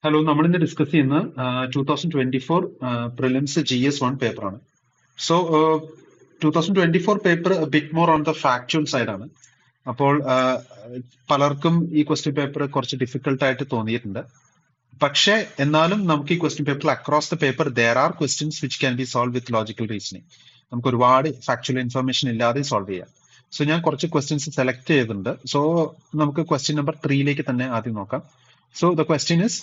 Hello, നമ്മളിന്ന് discuss ചെയ്യുന്ന 2024 prelims GS1 പേപ്പറാണ്. So 2024 paper bit more on the factual സൈഡാണ്. അപ്പോൾ പലർക്കും ഈ ക്വസ്റ്റ്യൻ പേപ്പർ കുറച്ച് ഡിഫിക്കൽട്ടായിട്ട് തോന്നിയിട്ടുണ്ട്. പക്ഷേ എന്നാലും നമുക്ക് ഈ ക്വസ്റ്റ്യൻ പേപ്പറിൽ across the paper there are questions which can B solve with logical reasoning. നമുക്ക് ഒരുപാട് ഫാക്ച്വൽ ഇൻഫർമേഷൻ ഇല്ലാതെ സോൾവ് ചെയ്യാം. സോ ഞാൻ കുറച്ച് ക്വസ്റ്റ്യൻസ് സെലക്ട് ചെയ്തിട്ടുണ്ട്. സോ നമുക്ക് ക്വസ്റ്റ്യൻ നമ്പർ 3 തന്നെ ആദ്യം നോക്കാം. So the question is,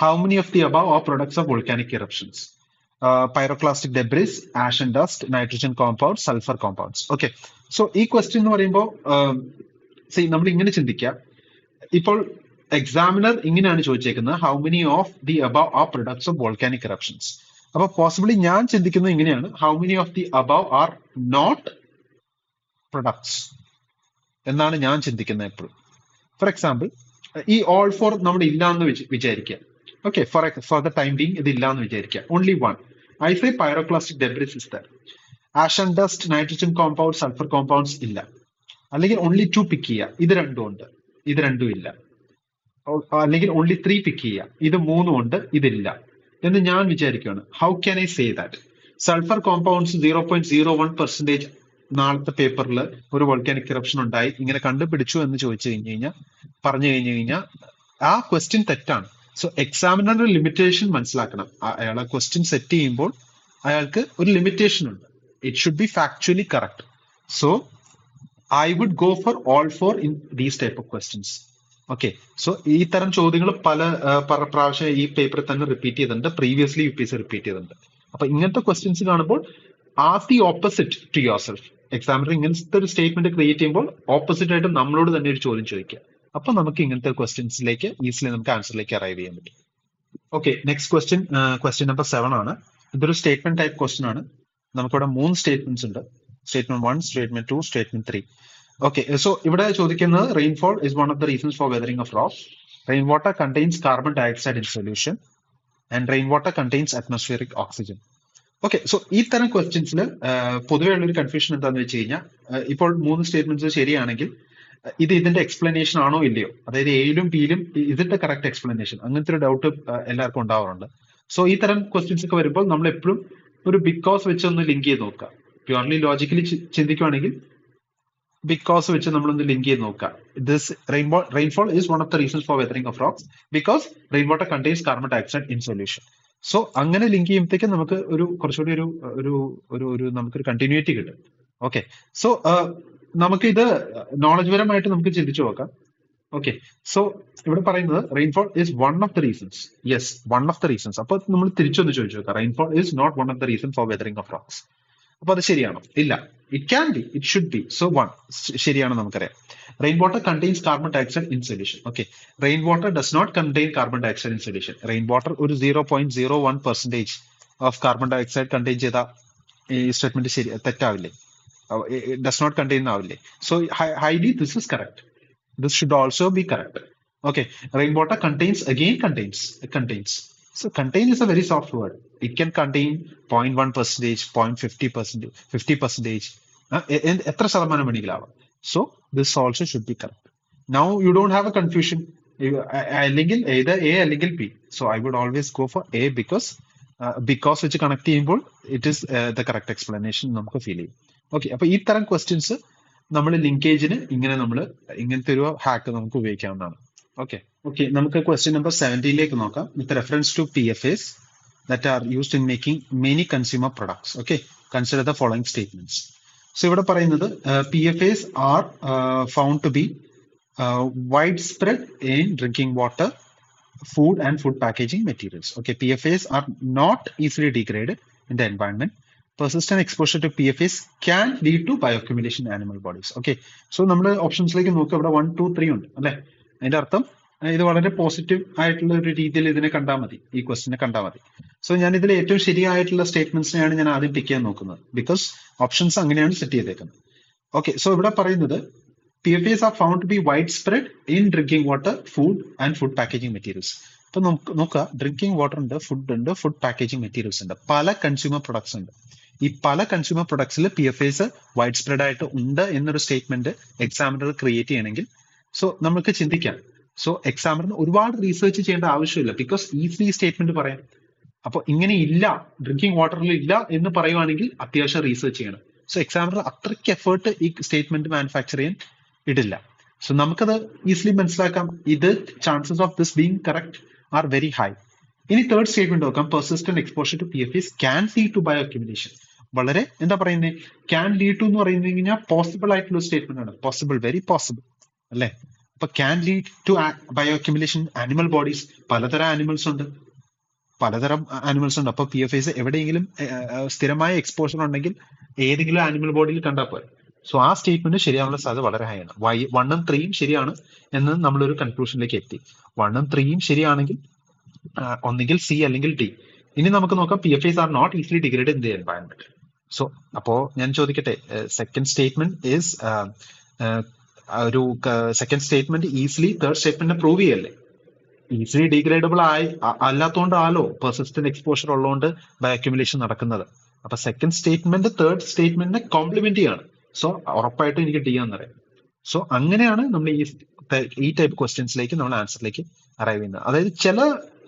how many of the above are products of volcanic eruptions? Pyroclastic debris, ash and dust, nitrogen compounds, sulfur compounds. Okay. So ഈ question എന്ന് പറയുമ്പോൾ നമ്മൾ ഇങ്ങനെ ചിന്തിക്കുക. ഇപ്പോൾ എക്സാമിനർ ഇങ്ങനെയാണ് ചോദിച്ചേക്കുന്നത്, how many of the above are products of volcanic eruptions. അപ്പൊ പോസിബിളി ഞാൻ ചിന്തിക്കുന്നത് ഇങ്ങനെയാണ്, how many of the above are not products എന്നാണ് ഞാൻ ചിന്തിക്കുന്നത് എപ്പോഴും. ഫോർ എക്സാമ്പിൾ, ഈ ഓൾ ഫോർ നമ്മൾ ഇല്ലാന്ന് വിചാരിക്കുക. Okay, for the time being ഇത് ഇല്ലാന്ന് വിചാരിക്കുക. Only one I say pyroclastic debris is there. Ash and dust, nitrogen compound, sulphur compounds ഇല്ല. അല്ലെങ്കിൽ ഓൺലി 2 പിക്ക് ചെയ്യുക, ഇത് രണ്ടും ഉണ്ട്, ഇത് രണ്ടും ഇല്ല. അല്ലെങ്കിൽ ഓൺലി 3 പിക്ക് ചെയ്യുക, ഇത് 3 ഉണ്ട്, ഇതില്ല എന്ന് ഞാൻ വിചാരിക്കുകയാണ്. How can I say that? Sulphur compounds 0.01% നാളത്തെ പേപ്പറിൽ ഒരു വോൾക്കാനിക് ഇറപ്ഷൻ ഉണ്ടായി ഇങ്ങനെ കണ്ടുപിടിച്ചു എന്ന് പറഞ്ഞു കഴിഞ്ഞു കഴിഞ്ഞാൽ ആ ക്വസ്റ്റ്യൻ തെറ്റാണ്. സോ എക്സാമിനറുടെ ലിമിറ്റേഷൻ മനസ്സിലാക്കണം. അയാൾ ആ ക്വസ്റ്റ്യൻ സെറ്റ് ചെയ്യുമ്പോൾ അയാൾക്ക് ഒരു ലിമിറ്റേഷൻ ഉണ്ട്. It should be factually correct. So I would go for all four in these type of questions. Okay, so ഈ തരം ചോദ്യങ്ങൾ പല പ്രാവശ്യം ഈ പേപ്പറിൽ തന്നെ റിപ്പീറ്റ് ചെയ്തിട്ടുണ്ട്, പ്രീവിയസ്ലി UPSC റിപ്പീറ്റ് ചെയ്തിട്ടുണ്ട്. അപ്പൊ ഇങ്ങനത്തെ ക്വസ്റ്റ്യൻസ് കാണുമ്പോൾ ask the opposite to yourself. Examiner ഇങ്ങനത്തെ ഒരു സ്റ്റേറ്റ്മെന്റ് ക്രിയേറ്റ് ചെയ്യുമ്പോൾ ഓപ്പോസിറ്റ് ആയിട്ട് നമ്മളോട് തന്നെ ഒരു ചോദ്യം ചോദിക്കുക. അപ്പൊ നമുക്ക് ഇങ്ങനത്തെ ക്വസ്റ്റ്യൻസിലേക്ക് ഈസിലി നമുക്ക് ആൻസറിലേക്ക് അറൈവ് ചെയ്യാൻ പറ്റും. ഓക്കെ, നെക്സ്റ്റ് ക്വസ്റ്റ്യൻ നമ്പർ 7 ആണ്. ഇതൊരു സ്റ്റേറ്റ്മെന്റ് ടൈപ്പ് ക്വസ്റ്റ്യൻ ആണ്. നമുക്കിവിടെ 3 സ്റ്റേറ്റ്മെന്റ്സ് ഉണ്ട്. Statement 1, statement 2, statement 3. Okay, so ഇവിടെ ചോദിക്കുന്നത്, rainfall is one of the reasons for weathering of rocks. Rain water contains carbon dioxide in solution and rain water contains atmospheric oxygen. Okay, so ഈ തരം ക്വസ്റ്റ്യൻസിൽ പൊതുവെ ഉള്ളൊരു confusion എന്താണെന്ന് വെച്ച് കഴിഞ്ഞാൽ, ഇപ്പോൾ 3 സ്റ്റേറ്റ്മെന്റ്സ് ശരിയാണെങ്കിൽ ഇത് ഇതിന്റെ എക്സ്പ്ലനേഷൻ ആണോ ഇല്ലയോ, അതായത് എയിലും ബിയിലും ഇതിന്റെ കറക്റ്റ് എക്സ്പ്ലനേഷൻ, അങ്ങനത്തെ ഒരു ഡൗട്ട് എല്ലാവർക്കും ഉണ്ടാവാറുണ്ട്. സോ ഈ തരം ക്വസ്റ്റ്യൻസ് ഒക്കെ വരുമ്പോൾ നമ്മൾ എപ്പോഴും ഒരു ബിക്കോസ് വെച്ച് ഒന്ന് ലിങ്ക് ചെയ്ത് നോക്കുക. പ്യുവർലി ലോജിക്കലി ചിന്തിക്കുവാണെങ്കിൽ ബിക്കോസ് വെച്ച് നമ്മളൊന്ന് ലിങ്ക് ചെയ്ത് നോക്കുക. This rainfall is one of the reasons for weathering of rocks because rain water contains carbon dioxide in solution. So അങ്ങനെ ലിങ്ക് ചെയ്യുമ്പോഴത്തേക്കും നമുക്ക് കുറച്ചുകൂടി ഒരു നമുക്കൊരു കണ്ടിന്യൂറ്റി കിട്ടും. ഓക്കെ, സോ നമുക്കിത് നോളജ് പരമായിട്ട് നമുക്ക് ചിന്തിച്ചു നോക്കാം. ഓക്കെ, സോ ഇവിടെ പറയുന്നത് rainfall is one of the reasons. Yes, one of the reasons. അപ്പൊ നമ്മൾ തിരിച്ചൊന്ന് ചോദിച്ചു നോക്കാം, rainfall is not one of the reason for weathering of rocks. അപ്പൊ അത് ശരിയാണോ? ഇല്ല. It can be, it should be. So 1 ശരിയാണ്, നമുക്കറിയാം. Rain water contains carbon dioxide in solution. Okay, rain water does not contain carbon dioxide in solution. Rain water ഒരു 0.01% of carbon dioxide contain ചെയ്ത ഈ statement ശരി തെറ്റാവില്ലേ? Does not contain ആവില്ലേ? So highly this is correct. This should also be correct. Okay, rain water contains. So contain is a very soft word. It can contain 0.1%, 0.50%, 50%. എത്ര ശതമാനം വേണമെങ്കിലും ആവാം. So this also should be correct. Now you don't have a confusion. അല്ലെങ്കിൽ either A അല്ലെങ്കിൽ B. So I would always go for A because വെച്ച് connect ചെയ്യുമ്പോൾ it is the correct explanation നമുക്ക് feel ചെയ്യും. ഓക്കെ, അപ്പൊ ഈ തരം questions നമ്മൾ ലിങ്കേജിന് ഇങ്ങനത്തെ ഒരു ഹാക്ക് നമുക്ക് ഉപയോഗിക്കാവുന്നതാണ്. Okay, നമുക്ക് ക്വസ്റ്റ്യൻ നമ്പർ 17 നോക്കാം. With reference to PFAs that are used in making many consumer products. Okay, consider the following statements. So ഇവിടെ പറയുന്നത് PFAs are found to be widespread in drinking water, food and food packaging materials. Okay, PFAs are not easily degraded in the environment. Persistent exposure to PFAs can lead to bioaccumulation in animal bodies. Okay, so നമ്മുടെ ഓപ്ഷൻസിലേക്ക് നോക്കുക. ഇവിടെ 1, 2, 3 ഉണ്ട് അല്ലെ? അതിന്റെ അർത്ഥം ഇത് വളരെ positive ആയിട്ടുള്ള ഒരു രീതിയിൽ ഇതിനെ കണ്ടാൽ മതി, ഈ ക്വസ്റ്റിനെ കണ്ടാൽ മതി. സോ ഞാൻ ഇതിൽ ഏറ്റവും ശരിയായിട്ടുള്ള സ്റ്റേറ്റ്മെന്റ്സിനെയാണ് ഞാൻ ആദ്യം പിക്ക് ചെയ്യാൻ നോക്കുന്നത്, ബിക്കോസ് ഓപ്ഷൻസ് അങ്ങനെയാണ് സെറ്റ് ചെയ്തേക്കുന്നത്. ഓക്കെ, സോ ഇവിടെ പറയുന്നത് PFAs are found to be widespread in drinking water, food and food packaging materials. അപ്പൊ നോക്കുക, ഡ്രിങ്കിങ് വാട്ടർ ഉണ്ട്, ഫുഡ് ഉണ്ട്, ഫുഡ് പാക്കേജിങ് മെറ്റീരിയൽസ് ഉണ്ട്, പല കൺസ്യൂമർ പ്രൊഡക്ട്സ് ഉണ്ട്. ഈ പല കൺസ്യൂമർ പ്രൊഡക്ട്സിൽ PFAs വൈഡ് സ്പ്രെഡ് ആയിട്ട് ഉണ്ട് എന്നൊരു സ്റ്റേറ്റ്മെന്റ് എക്സാമിനർ ക്രിയേറ്റ് ചെയ്യണമെങ്കിൽ സോ നമുക്ക് ചിന്തിക്കാം. സോ എക്സാമിനറിന് ഒരുപാട് റീസെർച്ച് ചെയ്യേണ്ട ആവശ്യമില്ല, ബിക്കോസ് ഈസിലി ഈ സ്റ്റേറ്റ്മെന്റ് പറയാം. അപ്പൊ ഇങ്ങനെ ഇല്ല, ഡ്രിങ്കിങ് വാട്ടറിൽ ഇല്ല എന്ന് പറയുവാണെങ്കിൽ അത്യാവശ്യം റീസെർച്ച് ചെയ്യണം. സോ എക്സാമിനർ അത്രയ്ക്ക് എഫേർട്ട് ഈ സ്റ്റേറ്റ്മെന്റ് മാനുഫാക്ചർ ചെയ്യാൻ ഇടില്ല. സോ നമുക്കത് ഈസിലി മനസ്സിലാക്കാം, ഇത് chances of this being correct are very high. ഇനി തേർഡ് സ്റ്റേറ്റ്മെന്റ് നോക്കാം, persistent exposure to PFAS can lead to bioaccumulation. വളരെ എന്താ പറയുന്നത്, ക്യാൻ ലീഡ് ടു എന്ന് പറയുന്നത് കഴിഞ്ഞാൽ പോസിബിൾ ആയിട്ടുള്ള സ്റ്റേറ്റ്മെന്റ് ആണ്. പോസിബിൾ, വെരി പോസിബിൾ അല്ലെ. അപ്പൊ can lead to bioaccumulation. Animal bodies, പലതരം ആനിമൽസ് ഉണ്ട്. അപ്പൊ PFAS എവിടെയെങ്കിലും സ്ഥിരമായ എക്സ്പോഷർ ഉണ്ടെങ്കിൽ ഏതെങ്കിലും ആനിമൽ ബോഡിയിൽ കണ്ടാൽ പോരെ. സോ ആ സ്റ്റേറ്റ്മെന്റ് ശരിയാവാനുള്ള സാധ്യത വളരെ ഹൈ ആണ്. 1ഉം 3ഉം ശരിയാണ് എന്ന് നമ്മളൊരു കൺക്ലൂഷനിലേക്ക് എത്തി. 1ഉം 3ഉം ശരിയാണെങ്കിൽ ഒന്നുകിൽ സി അല്ലെങ്കിൽ ഡി. ഇനി നമുക്ക് നോക്കാം, PFAS are not easily degrade in the environment. So അപ്പോ ഞാൻ ചോദിക്കട്ടെ, സെക്കൻഡ് സ്റ്റേറ്റ്മെന്റ് ഈസ് ഒരു സെക്കൻഡ് സ്റ്റേറ്റ്മെന്റ് ഈസിലി തേർഡ് സ്റ്റേറ്റ്മെന്റിനെ പ്രൂവ് ചെയ്യല്ലേ? ഈസിലി ഡീഗ്രേഡബിൾ അല്ലാത്തോണ്ടാലോ പെർസിസ്റ്റന്റ് എക്സ്പോഷർ ഉള്ളതുകൊണ്ട് ബയോ അക്യുമുലേഷൻ നടക്കുന്നത്. അപ്പൊ സെക്കൻഡ് സ്റ്റേറ്റ്മെന്റ് തേർഡ് സ്റ്റേറ്റ്മെന്റിനെ കോംപ്ലിമെന്റ് ചെയ്യാണ്. സോ ഉറപ്പായിട്ടും എനിക്ക് ഡി എന്നറിയാം. സോ അങ്ങനെയാണ് നമ്മൾ ഈ ടൈപ്പ് ക്വസ്റ്റ്യൻസിലേക്ക് നമ്മൾ ആൻസറിലേക്ക് അറൈവ് ചെയ്യുന്നത്. അതായത് ചില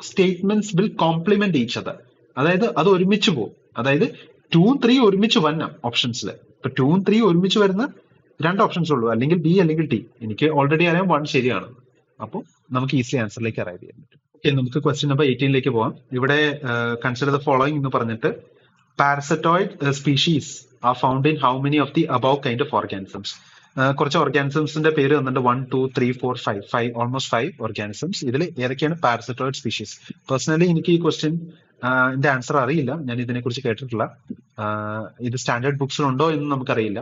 statements will complement each other. അതായത് അത് ഒരുമിച്ച് പോകും. അതായത് 2ഉം 3ഉം ഒരുമിച്ച് വന്ന ഓപ്ഷൻസിൽ, ഇപ്പൊ 2ഉം 3ഉം ഒരുമിച്ച് വരുന്ന രണ്ട് ഓപ്ഷൻസ് ഉള്ളൂ, അല്ലെങ്കിൽ ബി അല്ലെങ്കിൽ ഡി. എനിക്ക് ഓൾറെഡി അറിയാം 1 ശരിയാണ്. അപ്പോൾ നമുക്ക് ഈസി ആൻസറിലേക്ക് അറൈവ് ചെയ്യാൻ പറ്റും. ഓക്കെ, നമുക്ക് ക്വസ്റ്റ്യൻ നമ്പർ 18ലേക്ക് പോവാം. ഇവിടെ കൺസിഡർ ദ ഫോളോയിങ് എന്ന് പറഞ്ഞിട്ട്, parasitoid species are found in how many of the above kind of organisms. കുറച്ച് ഓർഗാനിസംസിന്റെ പേര് തന്നിട്ടുണ്ട്. 1, 2, 3, 4, 5 ഓൾമോസ്റ്റ് 5 ഓർഗാനിസംസ്. ഇതിൽ ഏതൊക്കെയാണ് പാരസറ്റോയിഡ് സ്പീഷീസ്? പേഴ്സണലി എനിക്ക് ഈ ക്വസ്റ്റ്യൻ ആൻസർ അറിയില്ല, ഞാൻ ഇതിനെക്കുറിച്ച് കേട്ടിട്ടില്ല. ഇത് സ്റ്റാൻഡേർഡ് ബുക്സിലുണ്ടോ എന്ന് നമുക്കറിയില്ല.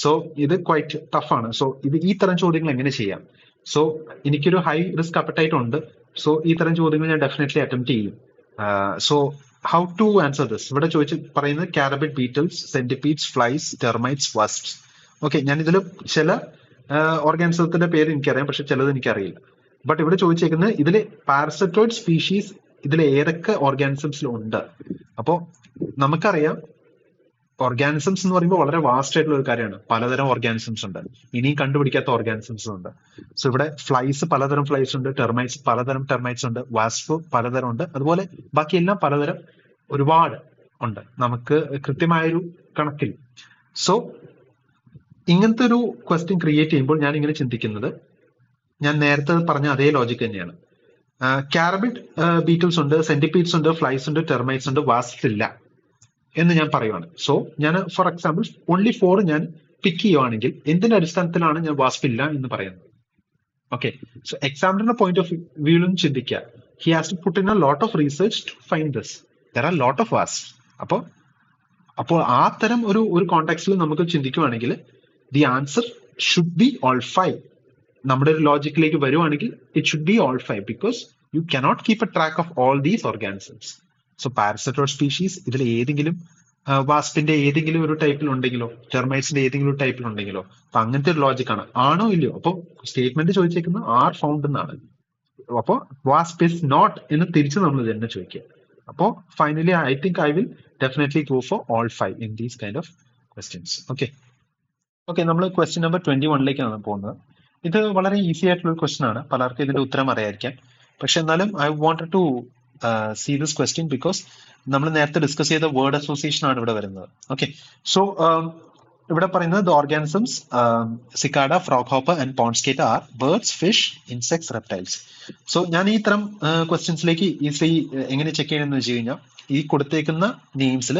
സോ ഇത് ക്വൈറ്റ് ടഫാണ്. സോ ഈ തരം ചോദ്യങ്ങൾ എങ്ങനെ ചെയ്യാം? സോ എനിക്കൊരു ഹൈ റിസ്ക് അപ്പറ്റൈറ്റ് ഉണ്ട്. സോ ഈ തരം ചോദ്യങ്ങൾ ഞാൻ ഡെഫിനറ്റ്ലി അറ്റംപ്റ്റ് ചെയ്യും. So how to answer this? ഇവിടെ പറയുന്നത് carabid beetles, centipedes, flies, termites, wasps. Okay, ഞാൻ ഇതിൽ ചില ഓർഗാനിസത്തിന്റെ പേര് എനിക്കറിയാം, പക്ഷെ ചിലത് എനിക്കറിയില്ല. ബട്ട് ഇവിടെ ചോദിച്ചേക്കുന്നത് ഇതിൽ പാരസറ്റോയിഡ് സ്പീഷീസ് ഇതിൽ ഏതൊക്കെ ഓർഗാനിസംസിൽ ഉണ്ട്. അപ്പോ നമുക്കറിയാം ഓർഗാനിസംസ് എന്ന് പറയുമ്പോൾ വളരെ വാസ്റ്റ് ആയിട്ടുള്ള ഒരു കാര്യമാണ്. പലതരം ഓർഗാനിസംസ് ഉണ്ട്, ഇനിയും കണ്ടുപിടിക്കാത്ത ഓർഗാനിസംസ് ഉണ്ട്. സോ ഇവിടെ ഫ്ലൈസ് പലതരം ഫ്ലൈസ് ഉണ്ട്, ടെർമൈറ്റ്സ് പലതരം ടെർമൈറ്റ്സ് ഉണ്ട്, വാസ്പ് പലതരം ഉണ്ട്, അതുപോലെ ബാക്കിയെല്ലാം പലതരം ഒരുപാട് ഉണ്ട്, നമുക്ക് കൃത്യമായൊരു കണക്കിൽ. സോ ഇങ്ങനത്തെ ഒരു ക്വസ്റ്റ്യൻ ക്രിയേറ്റ് ചെയ്യുമ്പോൾ ഞാൻ ഇങ്ങനെ ചിന്തിക്കുന്നത്, ഞാൻ നേരത്തെ പറഞ്ഞ അതേ ലോജിക് തന്നെയാണ്. കാരബിഡ് ബീറ്റിൽസ് ഉണ്ട്, സെന്റിപീഡ്സ് ഉണ്ട്, ഫ്ലൈസ് ഉണ്ട്, ടെർമൈറ്റ്സ് ഉണ്ട്, വാസ്പ്സ് ഇല്ല എന്ന് ഞാൻ പറയുവാണ്. സോ ഞാൻ ഫോർ എക്സാമ്പിൾ ഓൺലി 4 ഞാൻ പിക്ക് ചെയ്യുവാണെങ്കിൽ എന്തിന്റെ അടിസ്ഥാനത്തിലാണ് ഞാൻ വാസ്പ് ഇല്ല എന്ന് പറയുന്നത്? ഓക്കെ, സോ എക്സാമിനറുടെ പോയിന്റ് ഓഫ് വ്യൂവിലും ചിന്തിക്കുക. He has to put in a lot of research to find this. There are lot of wasp. അപ്പോൾ ആ തരം ഒരു കോണ്ടെക്സ്റ്റിൽ നമുക്ക് ചിന്തിക്കുവാണെങ്കിൽ the answer should be all 5. നമ്മുടെ ഒരു ലോജിക്കിലേക്ക് വരുവാണെങ്കിൽ it should be all 5 because you cannot keep a track of all these organisms. So parasitoid species ഇതിൽ ഏതെങ്കിലും വാസ്പിന്റെ ഏതെങ്കിലും ഒരു ടൈപ്പിൽ ഉണ്ടെങ്കിലോ, ടെർമൈറ്റ്സിന്റെ ഏതെങ്കിലും ഒരു ടൈപ്പിൽ ഉണ്ടെങ്കിലോ, അപ്പൊ അങ്ങനത്തെ ഒരു ലോജിക്കാണ്. ആണോ ഇല്ലയോ? അപ്പോൾ സ്റ്റേറ്റ്മെന്റ് ചോദിച്ചേക്കുന്നത് ആർ ഫൗണ്ട് എന്നാണ്. അപ്പോൾ വാസ്പ് ഇസ് നോട്ട് എന്ന് തിരിച്ച് നമ്മൾ തന്നെ ചോദിക്കുക. അപ്പോൾ finally I think I will definitely go for all 5 in these kind of questions. Okay, നമ്മൾ ക്വസ്റ്റ്യൻ നമ്പർ 21ലേക്കാണ് പോകുന്നത്. ഇത് വളരെ ഈസി ആയിട്ടുള്ള ഒരു ക്വസ്റ്റ്യൻ ആണ്, പലർക്കും ഇതിന്റെ ഉത്തരം അറിയായിരിക്കാം. പക്ഷെ എന്നാലും I wanted to see this question because നമ്മൾ നേരത്തെ ഡിസ്കസ് ചെയ്ത വേർഡ് അസോസിയേഷൻ ആണ് ഇവിടെ വരുന്നത്. ഓക്കെ, സോ ഇവിടെ പറയുന്നത് the organisms cicada, frog hopper and pond skater are birds, fish, insects, reptiles. So ഞാൻ ഈ തരം ക്വസ്റ്റ്യൻസിലേക്ക് ഈസിലി എങ്ങനെ ചെക്ക് ചെയ്യണമെന്ന് വെച്ച് കഴിഞ്ഞാൽ, ഈ കൊടുത്തേക്കുന്ന നെയിംസിൽ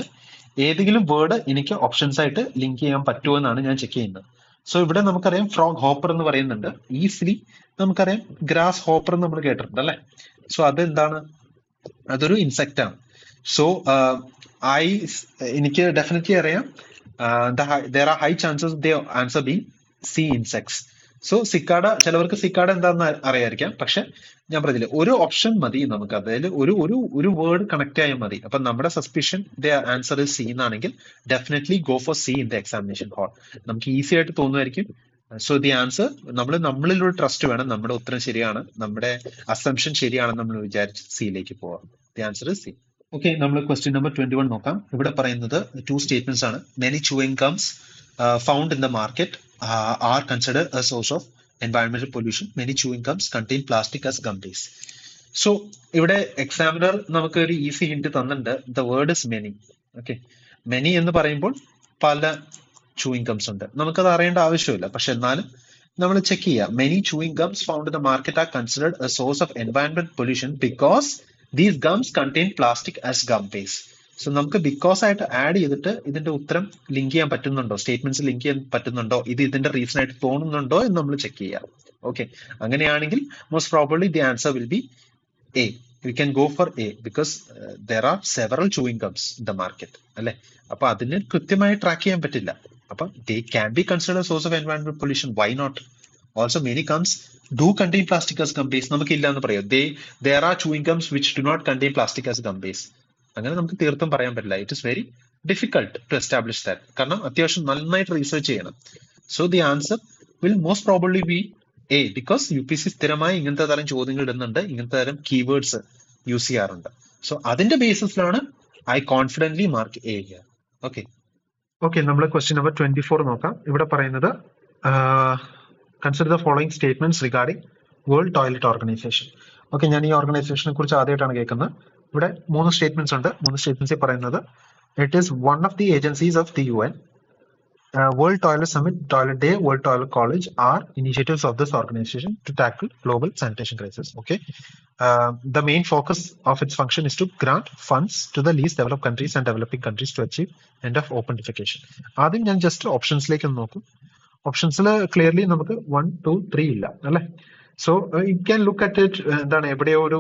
ഏതെങ്കിലും വേർഡ് എനിക്ക് ഓപ്ഷൻസ് ആയിട്ട് ലിങ്ക് ചെയ്യാൻ പറ്റുമോ എന്നാണ് ഞാൻ ചെക്ക് ചെയ്യുന്നത്. സോ ഇവിടെ നമുക്കറിയാം ഫ്രോഗ് ഹോപ്പർ എന്ന് പറയുന്നുണ്ട്. ഈസിലി നമുക്കറിയാം ഗ്രാസ് ഹോപ്പർ നമ്മൾ കേട്ടിട്ടുണ്ട് അല്ലെ. സോ അതെന്താണ്? അതൊരു ഇൻസെക്റ്റ് ആണ്. സോ എനിക്ക് ഡെഫിനറ്റ്ലി അറിയാം there are high chances the answer being C, insects. So cicada, ചിലവർക്ക് സിക്കാഡ എന്താണെന്ന് അറിയായിരിക്കാം, പക്ഷെ ഞാൻ പറഞ്ഞില്ല, ഒരു ഓപ്ഷൻ മതി നമുക്ക്, അതായത് ഒരു വേർഡ് കണക്ട് ആയാൽ മതി. അപ്പൊ നമ്മുടെ suspicion the answer is C എന്നാണെങ്കിൽ definitely go for C in the examination hall. നമുക്ക് ഈസി ആയിട്ട് തോന്നുമായിരിക്കും. സോ ദി ആൻസർ, നമ്മളിലൊരു ട്രസ്റ്റ് വേണം, നമ്മുടെ ഉത്തരം ശരിയാണ്, നമ്മുടെ അസംഷൻ ശരിയാണെന്ന് നമ്മൾ വിചാരിച്ച് സിയിലേക്ക് പോവാം. The answer is C. Okay, നമ്മൾ ക്വസ്റ്റ്യൻ നമ്പർ 21 നോക്കാം. ഇവിടെ പറയുന്നത് 2 സ്റ്റേറ്റ്മെന്റ്സ് ആണ്. Many chewing gums found in the market R consider A source of environmental pollution. Many chewing gums contain plastic as gum base. So ഇവിടെ examiner നമുക്ക് ഒരു easy hint തന്നിട്ടുണ്ട്. The word is many. Okay, many എന്ന് പറയുമ്പോൾ പല chewing gums ഉണ്ട്. നമുക്കത് അറിയേണ്ട ആവശ്യമില്ല, പക്ഷെ എന്നാലും നമ്മൾ ചെക്ക് ചെയ്യുക. Many chewing gums found in the market are considered a source of environment pollution because these gums contain plastic as gum base. So നമുക്ക് ബിക്കോസ് ആയിട്ട് ആഡ് ചെയ്തിട്ട് ഇതിന്റെ ഉത്തരം ലിങ്ക് ചെയ്യാൻ പറ്റുന്നുണ്ടോ, സ്റ്റേറ്റ്മെന്റ്സ് ലിങ്ക് ചെയ്യാൻ പറ്റുന്നുണ്ടോ, ഇത് ഇതിന്റെ റീസൺ ആയിട്ട് തോന്നുന്നുണ്ടോ എന്ന് നമ്മൾ ചെക്ക് ചെയ്യാം. ഓക്കെ, അങ്ങനെയാണെങ്കിൽ most probably the answer will be A. We can go for A because there are several chewing gums in the market. അല്ലെ, അപ്പൊ അതിന് കൃത്യമായി ട്രാക്ക് ചെയ്യാൻ പറ്റില്ല. അപ്പൊ they can be considered a source of environmental pollution. Why not? Also many gums do contain plastic as gum base. നമുക്ക് ഇല്ല എന്ന് പറയാം. There are chewing gums which do not contain plastic as gum base. അങ്ങനെ നമുക്ക് തീർത്തും പറയാൻ പറ്റില്ല. It is very difficult to establish that. കാരണം അത്യാവശ്യം നന്നായിട്ട് റീസെർച്ച് ചെയ്യണം. So the answer will most probably be A, because UPC സ്ഥിരമായി ഇങ്ങനത്തെ തരം ചോദ്യങ്ങൾ ഇടുന്നുണ്ട്, ഇങ്ങനത്തെ തരം കീവേഡ്സ് യൂസ് ചെയ്യാറുണ്ട്. സോ അതിന്റെ ബേസിസിലാണ് I confidently mark A here. Okay okay, നമ്മൾ ക്വസ്റ്റ്യൻ നമ്പർ 24 നോക്കാം. ഇവിടെ പറയുന്നത് consider the following statements regarding world toilet organization. Okay, ഞാൻ ഈ ഓർഗനൈസേഷനെ കുറിച്ച് ആദ്യമായിട്ടാണ് കേൾക്കുന്നത്. ഇവിടെ 3 സ്റ്റേറ്റ്മെന്റ്സ് ഉണ്ട്. 3 സ്റ്റേറ്റ്മെന്റ്സിൽ പറയുന്നത് it is one of the agencies of the UN. World Toilet Summit, Toilet Day, World Toilet College are initiatives of this organization to tackle global sanitation crisis. Okay, the main focus of its function is to grant funds to the least developed countries and developing countries to achieve end of opentification. ആദ്യം ഞാൻ just ഓപ്ഷൻസിലേക്ക് ഒന്ന് നോക്കും. ഓപ്ഷൻസിൽ clearly നമുക്ക് 1, 2, 3 ഇല്ല അല്ലെ. So you can look at it. എന്താണ്, എവിടെയോ ഒരു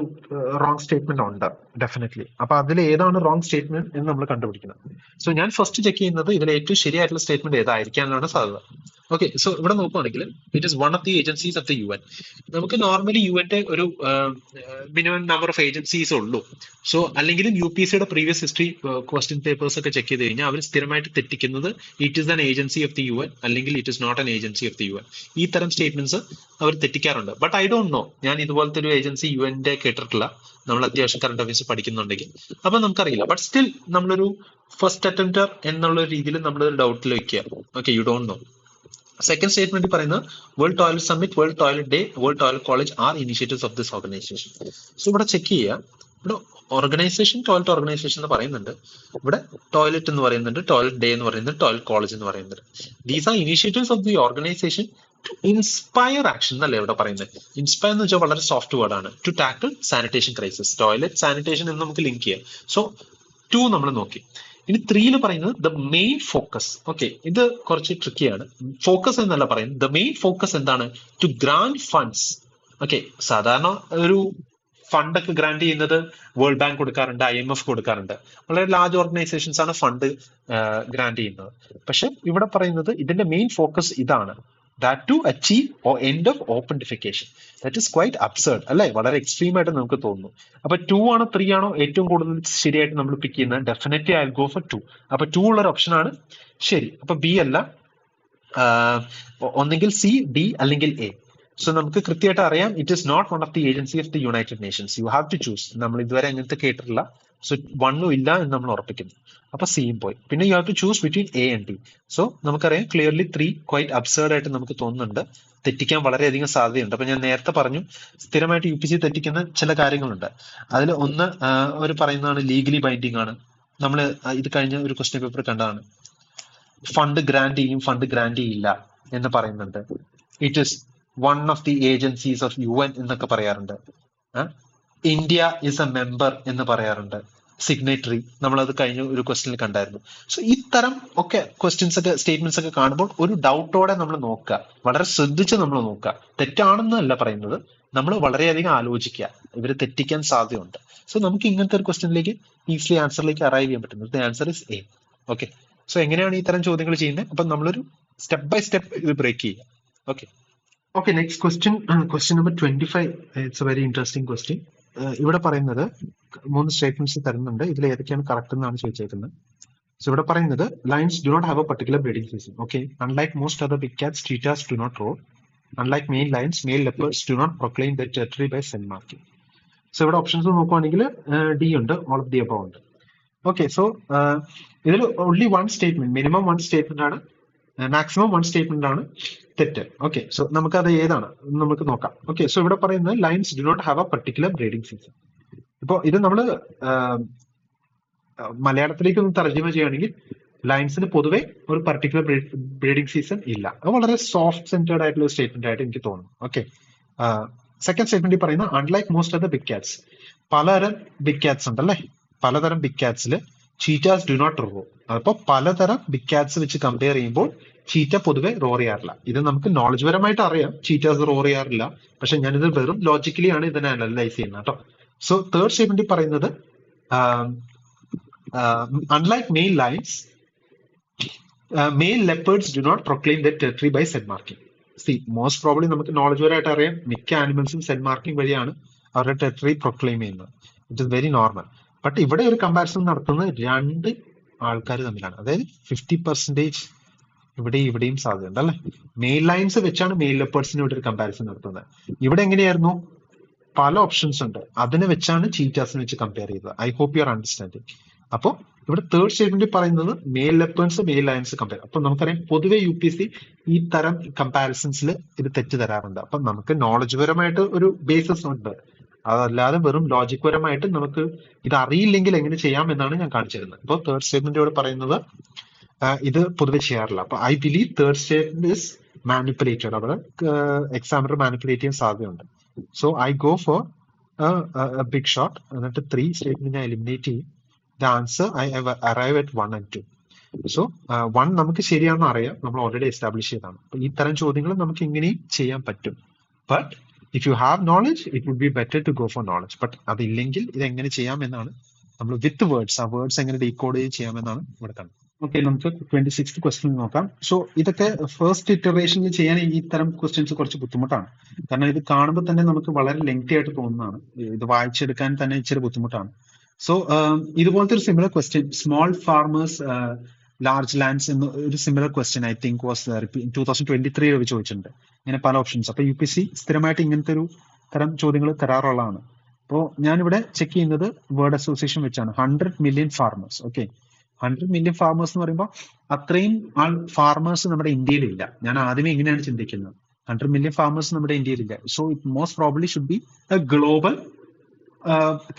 റോങ് സ്റ്റേറ്റ്മെന്റ് ഉണ്ട് ഡെഫിനറ്റ്ലി. അപ്പൊ അതിൽ ഏതാണ് റോങ് സ്റ്റേറ്റ്മെന്റ് എന്ന് നമ്മൾ കണ്ടുപിടിക്കണം. സോ ഞാൻ ഫസ്റ്റ് ചെക്ക് ചെയ്യുന്നത് ഇതിൽ ഏറ്റവും ശരിയായിട്ടുള്ള സ്റ്റേറ്റ്മെന്റ് ഏതായിരിക്കാനാണ് സാധ്യത. ഓക്കെ, സോ ഇവിടെ നോക്കുകയാണെങ്കിൽ it is one of the agencies of the UN. നമുക്ക് നോർമലി യുഎന്റെ ഒരു മിനിമം നമ്പർ ഓഫ് ഏജൻസീസ് ഉള്ളൂ. സോ അല്ലെങ്കിൽ UPCയുടെ പ്രീവിയസ് ഹിസ്റ്ററി ക്വസ്റ്റ്യൻ പേപ്പേഴ്സ് ഒക്കെ ചെക്ക് ചെയ്ത് കഴിഞ്ഞാൽ അവർ സ്ഥിരമായിട്ട് തെറ്റിക്കുന്നത് it is an agency of the UN അല്ലെങ്കിൽ it is not an agency of the UN. ഈ തരം സ്റ്റേറ്റ്മെന്റ്സ് അവർ തെറ്റിക്കാറുണ്ട്. ബട്ട് ഐ ഡോണ്ട് നോ, ഞാൻ ഇതുപോലത്തെ ഒരു ഏജൻസി യുഎന്റെ കേട്ടിട്ടില്ല. നമ്മൾ അത്യാവശ്യം കറണ്ട് അഫയേഴ്സ് പഠിക്കുന്നുണ്ടെങ്കിൽ അപ്പൊ നമുക്കറിയില്ല. ബട്ട് സ്റ്റിൽ നമ്മളൊരു ഫസ്റ്റ് അറ്റംപ്റ്റർ എന്നുള്ള രീതിയിൽ നമ്മളൊരു ഡൗട്ടിൽ വെക്കുക. Okay, you don't know. Second statement പറയുന്നത് world toilet summit, world toilet day, world toilet college are initiatives of this organization. So ഇവിടെ ചെക്ക് ചെയ്യുക. ഇവിടെ ഓർഗനൈസേഷൻ ടോയ്ലറ്റ് ഓർഗനൈസേഷൻ എന്ന് പറയുന്നുണ്ട്, ഇവിടെ ടോയ്ലറ്റ് എന്ന് പറയുന്നുണ്ട്, ടോയ്ലറ്റ് ഡേ എന്ന് പറയുന്നുണ്ട്, ടോയ്ലറ്റ് കോളേജ് എന്ന് പറയുന്നുണ്ട്. These are initiatives of the organisation to inspire action എന്നല്ലേ ഇവിടെ പറയുന്നത്. ഇൻസ്പയർ എന്ന് വെച്ചാൽ വളരെ സോഫ്റ്റ് വേർഡ് ആണ്. To tackle sanitation crisis, toilet sanitation എന്ന് നമുക്ക് ലിങ്ക് ചെയ്യാം. സോ 2 നമ്മൾ നോക്കി. ഇനി 3 പറയുന്നത് ദ മെയിൻ ഫോക്കസ്. ഓക്കെ, ഇത് കുറച്ച് ട്രിക്കിയാണ്. ഫോക്കസ് എന്നല്ല പറയുന്നത്, ദ മെയിൻ ഫോക്കസ് എന്താണ്? To grant funds. ഓക്കെ, സാധാരണ ഒരു ഫണ്ടൊക്കെ ഗ്രാന്റ് ചെയ്യുന്നത് വേൾഡ് ബാങ്ക് കൊടുക്കാറുണ്ട്, IMF കൊടുക്കാറുണ്ട്. വളരെ ലാർജ് ഓർഗനൈസേഷൻസ് ആണ് ഫണ്ട് ഗ്രാന്റ് ചെയ്യുന്നത്. പക്ഷെ ഇവിടെ പറയുന്നത് ഇതിന്റെ മെയിൻ ഫോക്കസ് ഇതാണ്, that to achieve or end of opentification. That is quite absurd അല്ലെ, വളരെ എക്സ്ട്രീം ആയിട്ട് നമുക്ക് തോന്നുന്നു. അപ്പൊ 2 ആണോ 3 ആണോ ഏറ്റവും കൂടുതൽ ശരിയായിട്ട് നമ്മൾ പിക്ക് ചെയ്യുന്നത്? Definitely I will go for 2. അപ്പൊ 2 ഉള്ള ഓപ്ഷൻ ആണ് ശരി. അപ്പൊ B അല്ല, ഒന്നെങ്കിൽ C, D അല്ലെങ്കിൽ A. സോ നമുക്ക് കൃത്യമായിട്ട് അറിയാം it is not one of the agency of the United Nations. You have to choose. നമ്മൾ ഇതുവരെ അങ്ങനത്തെ കേട്ടിട്ടില്ല. സോ 1 ഇല്ല എന്ന് നമ്മൾ ഉറപ്പിക്കുന്നു. അപ്പൊ സിയും പോയി. പിന്നെ you have to choose between A and D. So നമുക്കറിയാം ക്ലിയർലി 3 ക്വൈറ്റ് അബ്സേർഡ് ആയിട്ട് നമുക്ക് തോന്നുന്നുണ്ട്. തെറ്റിക്കാൻ വളരെയധികം സാധ്യതയുണ്ട്. അപ്പൊ ഞാൻ നേരത്തെ പറഞ്ഞു സ്ഥിരമായിട്ട് UPC തെറ്റിക്കുന്ന ചില കാര്യങ്ങളുണ്ട്. അതിൽ ഒന്ന് അവർ പറയുന്നതാണ് ലീഗലി ബൈൻഡിങ് ആണ്. നമ്മൾ ഇത് കഴിഞ്ഞ ഒരു ക്വസ്റ്റ്യൻ പേപ്പർ കണ്ടതാണ്. ഫണ്ട് ഗ്രാന്റ് ചെയ്യും, ഫണ്ട് ഗ്രാന്റ് ചെയ്യില്ല എന്ന് പറയുന്നുണ്ട്. It is one of the agencies of UN എന്നൊക്കെ പറയാറുണ്ട്. ഇന്ത്യ ഇസ് എ മെമ്പർ എന്ന് പറയാറുണ്ട്, സിഗ്നേറ്ററി. നമ്മളത് കഴിഞ്ഞ ഒരു ക്വസ്റ്റ്യനിൽ കണ്ടായിരുന്നു. സോ ഇത്തരം ഒക്കെ ക്വസ്റ്റ്യൻസ് ഒക്കെ സ്റ്റേറ്റ്മെന്റ്സ് ഒക്കെ കാണുമ്പോൾ ഒരു ഡൗട്ടോടെ നമ്മൾ നോക്കുക, വളരെ ശ്രദ്ധിച്ച് നമ്മൾ നോക്കുക. തെറ്റാണെന്നല്ല പറയുന്നത്, നമ്മൾ വളരെയധികം ആലോചിക്കുക. ഇവർ തെറ്റിക്കാൻ സാധ്യതയുണ്ട്. സോ നമുക്ക് ഇങ്ങനത്തെ ഒരു ക്വസ്റ്റ്യനിലേക്ക് ഈസിലി ആൻസറിലേക്ക് അറൈവ് ചെയ്യാൻ പറ്റുന്നത്. The answer is A. Okay, so എങ്ങനെയാണ് ഈ തരം ചോദ്യങ്ങൾ ചെയ്യുന്നത്? അപ്പൊ നമ്മളൊരു സ്റ്റെപ്പ് ബൈ സ്റ്റെപ്പ് ഇത് ബ്രേക്ക് ചെയ്യുക. Okay okay, next question, question number 25. It's A very interesting question. ഇവിടെ പറയുന്നത് 3 സ്റ്റേറ്റ്മെന്റ്സ് തരുന്നുണ്ട്. ഇതിൽ ഏതൊക്കെയാണ് കറക്റ്റ് എന്നാണ് ചോദിച്ചേക്കുന്നത്. സോ ഇവിടെ പറയുന്നത് lions do not have a particular breeding season. Okay, unlike most other big cats, cheetahs do not roar. Unlike male lions, male leopards do not proclaim their territory by scent marking. So ഇവിടെ options നോക്കുവാണെങ്കിൽ D ഉണ്ട്, all of the above ഉണ്ട്. Okay, so ഇതിൽ only 1 statement, minimum 1 statement ആണ് maximum 1 statement ആണ് തെറ്റ്. Okay, so നമുക്കത് ഏതാണ് നമുക്ക് നോക്കാം. ഓക്കെ, സോ ഇവിടെ പറയുന്നത് lions do not have a particular breeding season. ഇപ്പൊ ഇത് നമ്മൾ മലയാളത്തിലേക്ക് ഒന്ന് തർജ്ജമ ചെയ്യുകയാണെങ്കിൽ ലൈൻസിന് പൊതുവെ ഒരു പർട്ടിക്കുലർ ബ്രീഡിംഗ് സീസൺ ഇല്ല. അത് വളരെ സോഫ്റ്റ് സെന്റേർഡ് ആയിട്ടുള്ള ഒരു സ്റ്റേറ്റ്മെന്റ് ആയിട്ട് എനിക്ക് തോന്നുന്നു. ഓക്കെ, സെക്കൻഡ് സ്റ്റേറ്റ്മെന്റിൽ പറയുന്ന unlike most of the big cats, പലതരം ബിഗ് ക്യാറ്റ്സ് ഉണ്ടല്ലേ, പലതരം ബിഗ് ക്യാറ്റ്സിൽ ചീറ്റാസ് ഡു നോട്ട് റോർ. അപ്പോൾ പലതരം ബിഗ് ക്യാറ്റ്സ് വെച്ച് കമ്പയർ ചെയ്യുമ്പോൾ ചീറ്റ പൊതുവെ റോർ ചെയ്യാറില്ല. ഇത് നമുക്ക് നോളജ് പരമായിട്ട് അറിയാം, ചീറ്റാസ് റോർ ചെയ്യാറില്ല. പക്ഷെ ഞാനിത് വെറും ലോജിക്കലി ആണ് ഇതിനെ അനലൈസ് ചെയ്യുന്നത് കേട്ടോ. സോ തേർഡ് സ്റ്റേറ്റ്മെന്റിൽ പറയുന്നത് unlike male lions, male leopards do not proclaim their territory by scent marking. See, most probably നമുക്ക് നോളജ് പരമായിട്ട് അറിയാം, മിക്ക ആനിമൽസും സെന്റ് മാർക്കിംഗ് വഴിയാണ് അവരുടെ ടെറിട്ടറി പ്രൊക്ലെയിം ചെയ്യുന്നത്. It is very normal. But ഇവിടെ ഒരു കമ്പാരിസൺ നടത്തുന്നത് രണ്ട് ആൾക്കാർ തമ്മിലാണ്. അതായത് 50% ഇവിടെയും സാധ്യതയുണ്ട് അല്ലെ. മെയിൽ ലൈൻസ് വെച്ചാണ് മെയിൽ ലെപ്പേർഡ്സിന് ഇവിടെ ഒരു കമ്പാരിസൺ നടത്തുന്നത്. ഇവിടെ എങ്ങനെയായിരുന്നു, പല ഓപ്ഷൻസ് ഉണ്ട്, അതിനെ വെച്ചാണ് ചീറ്റാസിനെ വെച്ച് കമ്പയർ ചെയ്തത്. I hope you are understanding. അപ്പൊ ഇവിടെ തേർഡ് സ്റ്റേറ്റ്മെന്റ് പറയുന്നത് male leopards male lions compare. അപ്പൊ നമുക്കറിയാം പൊതുവെ UPSC ഈ തരം കമ്പാരിസൺസിൽ ഇത് തെറ്റ് തരാറുണ്ട്. അപ്പൊ നമുക്ക് നോളജ് പരമായിട്ട് ഒരു ബേസിസ് ഉണ്ട്, അതല്ലാതെ വെറും ലോജിക് പരമായിട്ട് നമുക്ക് ഇത് അറിയില്ലെങ്കിൽ എങ്ങനെ ചെയ്യാം എന്നാണ് ഞാൻ കാണിച്ചു തരുന്നത്. അപ്പോൾ തേർഡ് സ്റ്റേറ്റ്മെന്റ് ഇവിടെ പറയുന്നത് ഇത് പൊതുവെ ചെയ്യാറില്ല. അപ്പൊ I believe third statement is manipulated. അവിടെ എക്സാമിനർ മാനിപ്പുലേറ്റ് ചെയ്യാൻ സാധ്യതയുണ്ട്. So I go for big shot. എന്നിട്ട് 3 സ്റ്റേറ്റ്മെന്റ് ഞാൻ എലിമിനേറ്റ് ചെയ്യും. The answer I arrive at 1 and 2. So 1 നമുക്ക് ശരിയാണെന്ന് അറിയാം, നമ്മൾ ഓൾറെഡി എസ്റ്റാബ്ലിഷ് ചെയ്തതാണ്. അപ്പൊ ഈ തരം ചോദ്യങ്ങൾ നമുക്ക് ഇങ്ങനെയും ചെയ്യാൻ പറ്റും. But if you have knowledge it would be better to go for knowledge. But അതില്ലെങ്കിൽ ഇത് എങ്ങനെ ചെയ്യാമെന്നാണ് നമ്മൾ വിത്ത് വേർഡ്സ്, ആ വേർഡ്സ് എങ്ങനെ ഡീകോഡ് ചെയ്യാമെന്നാണ് ഇവിടെ കണ്ടത്. ഓക്കെ, നമുക്ക് 26th ക്വസ്റ്റ്യൻ നോക്കാം. സോ ഇതൊക്കെ ഫസ്റ്റ് ഇറ്ററേഷനിൽ ചെയ്യാൻ ഈ തരം ക്വസ്റ്റ്യൻസ് കുറച്ച് ബുദ്ധിമുട്ടാണ്. കാരണം ഇത് കാണുമ്പോൾ തന്നെ നമുക്ക് വളരെ ലെങ്തി ആയിട്ട് തോന്നുന്നതാണ്, ഇത് വായിച്ചെടുക്കാൻ തന്നെ ഇച്ചിരി ബുദ്ധിമുട്ടാണ്. സോ ഇതുപോലത്തെ ഒരു similar question, small farmers large lands എന്ന ഒരു similar question I think was 2023 ചോദിച്ചിട്ടുണ്ട്. ഇങ്ങനെ പല ഓപ്ഷൻസ്. അപ്പൊ UPSC സ്ഥിരമായിട്ട് ഇങ്ങനത്തെ ഒരു തരം ചോദ്യങ്ങൾ തരാറുള്ളതാണ്. അപ്പോൾ ഞാനിവിടെ ചെക്ക് ചെയ്യുന്നത് വേർഡ് അസോസിയേഷൻ വെച്ചാണ്. 100 million farmers. Okay, 100 million farmers എന്ന് പറയുമ്പോൾ അത്രയും ഫാർമേഴ്സ് നമ്മുടെ ഇന്ത്യയിലില്ല. ഞാൻ ആദ്യമേ എങ്ങനെയാണ് ചിന്തിക്കുന്നത്, 100 million ഫാർമേഴ്സ് നമ്മുടെ ഇന്ത്യയിലില്ല. So it most probably should be a global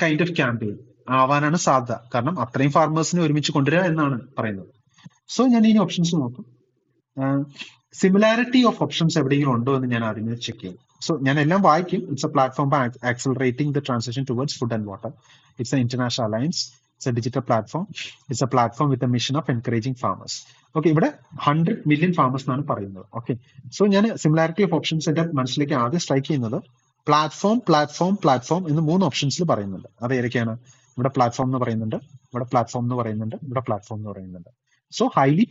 kind of campaign ആവാനാണ് സാധ്യത. കാരണം അത്രയും ഫാർമേഴ്സിനെ ഒരുമിച്ച് കൊണ്ടുവരിക എന്നാണ് പറയുന്നത്. സോ ഞാൻ ഇനി ഓപ്ഷൻസ് നോക്കും. സിമിലാരിറ്റി ഓഫ് ഓപ്ഷൻസ് എവിടെയെങ്കിലും ഉണ്ടോ എന്ന് ഞാൻ ആദ്യമേ ചെക്ക് ചെയ്യും. സോ ഞാൻ എല്ലാം വായിക്കും. It's A platform for accelerating the transition towards food and water. It's A international alliance. It's A digital platform. It's A platform with a mission of encouraging farmers. Okay, ഇവിടെ 100 million farmers എന്നാണ് പറയുന്നത്. Okay, so ഞാൻ similarity of options എന്റെ മനസ്സിലേക്ക് ആദ്യം strike ചെയ്യുന്നത് platform എന്ന് 3 ഓപ്ഷൻസിൽ പറയുന്നുണ്ട്. അത് ഏതൊക്കെയാണ്? ഇവിടെ പ്ലാറ്റ്ഫോം എന്ന് പറയുന്നുണ്ട്, ഇവിടെ പ്ലാറ്റ്ഫോം എന്ന് പറയുന്നുണ്ട്, ഇവിടെ പ്ലാറ്റ്ഫോം എന്ന് പറയുന്നുണ്ട്. So highly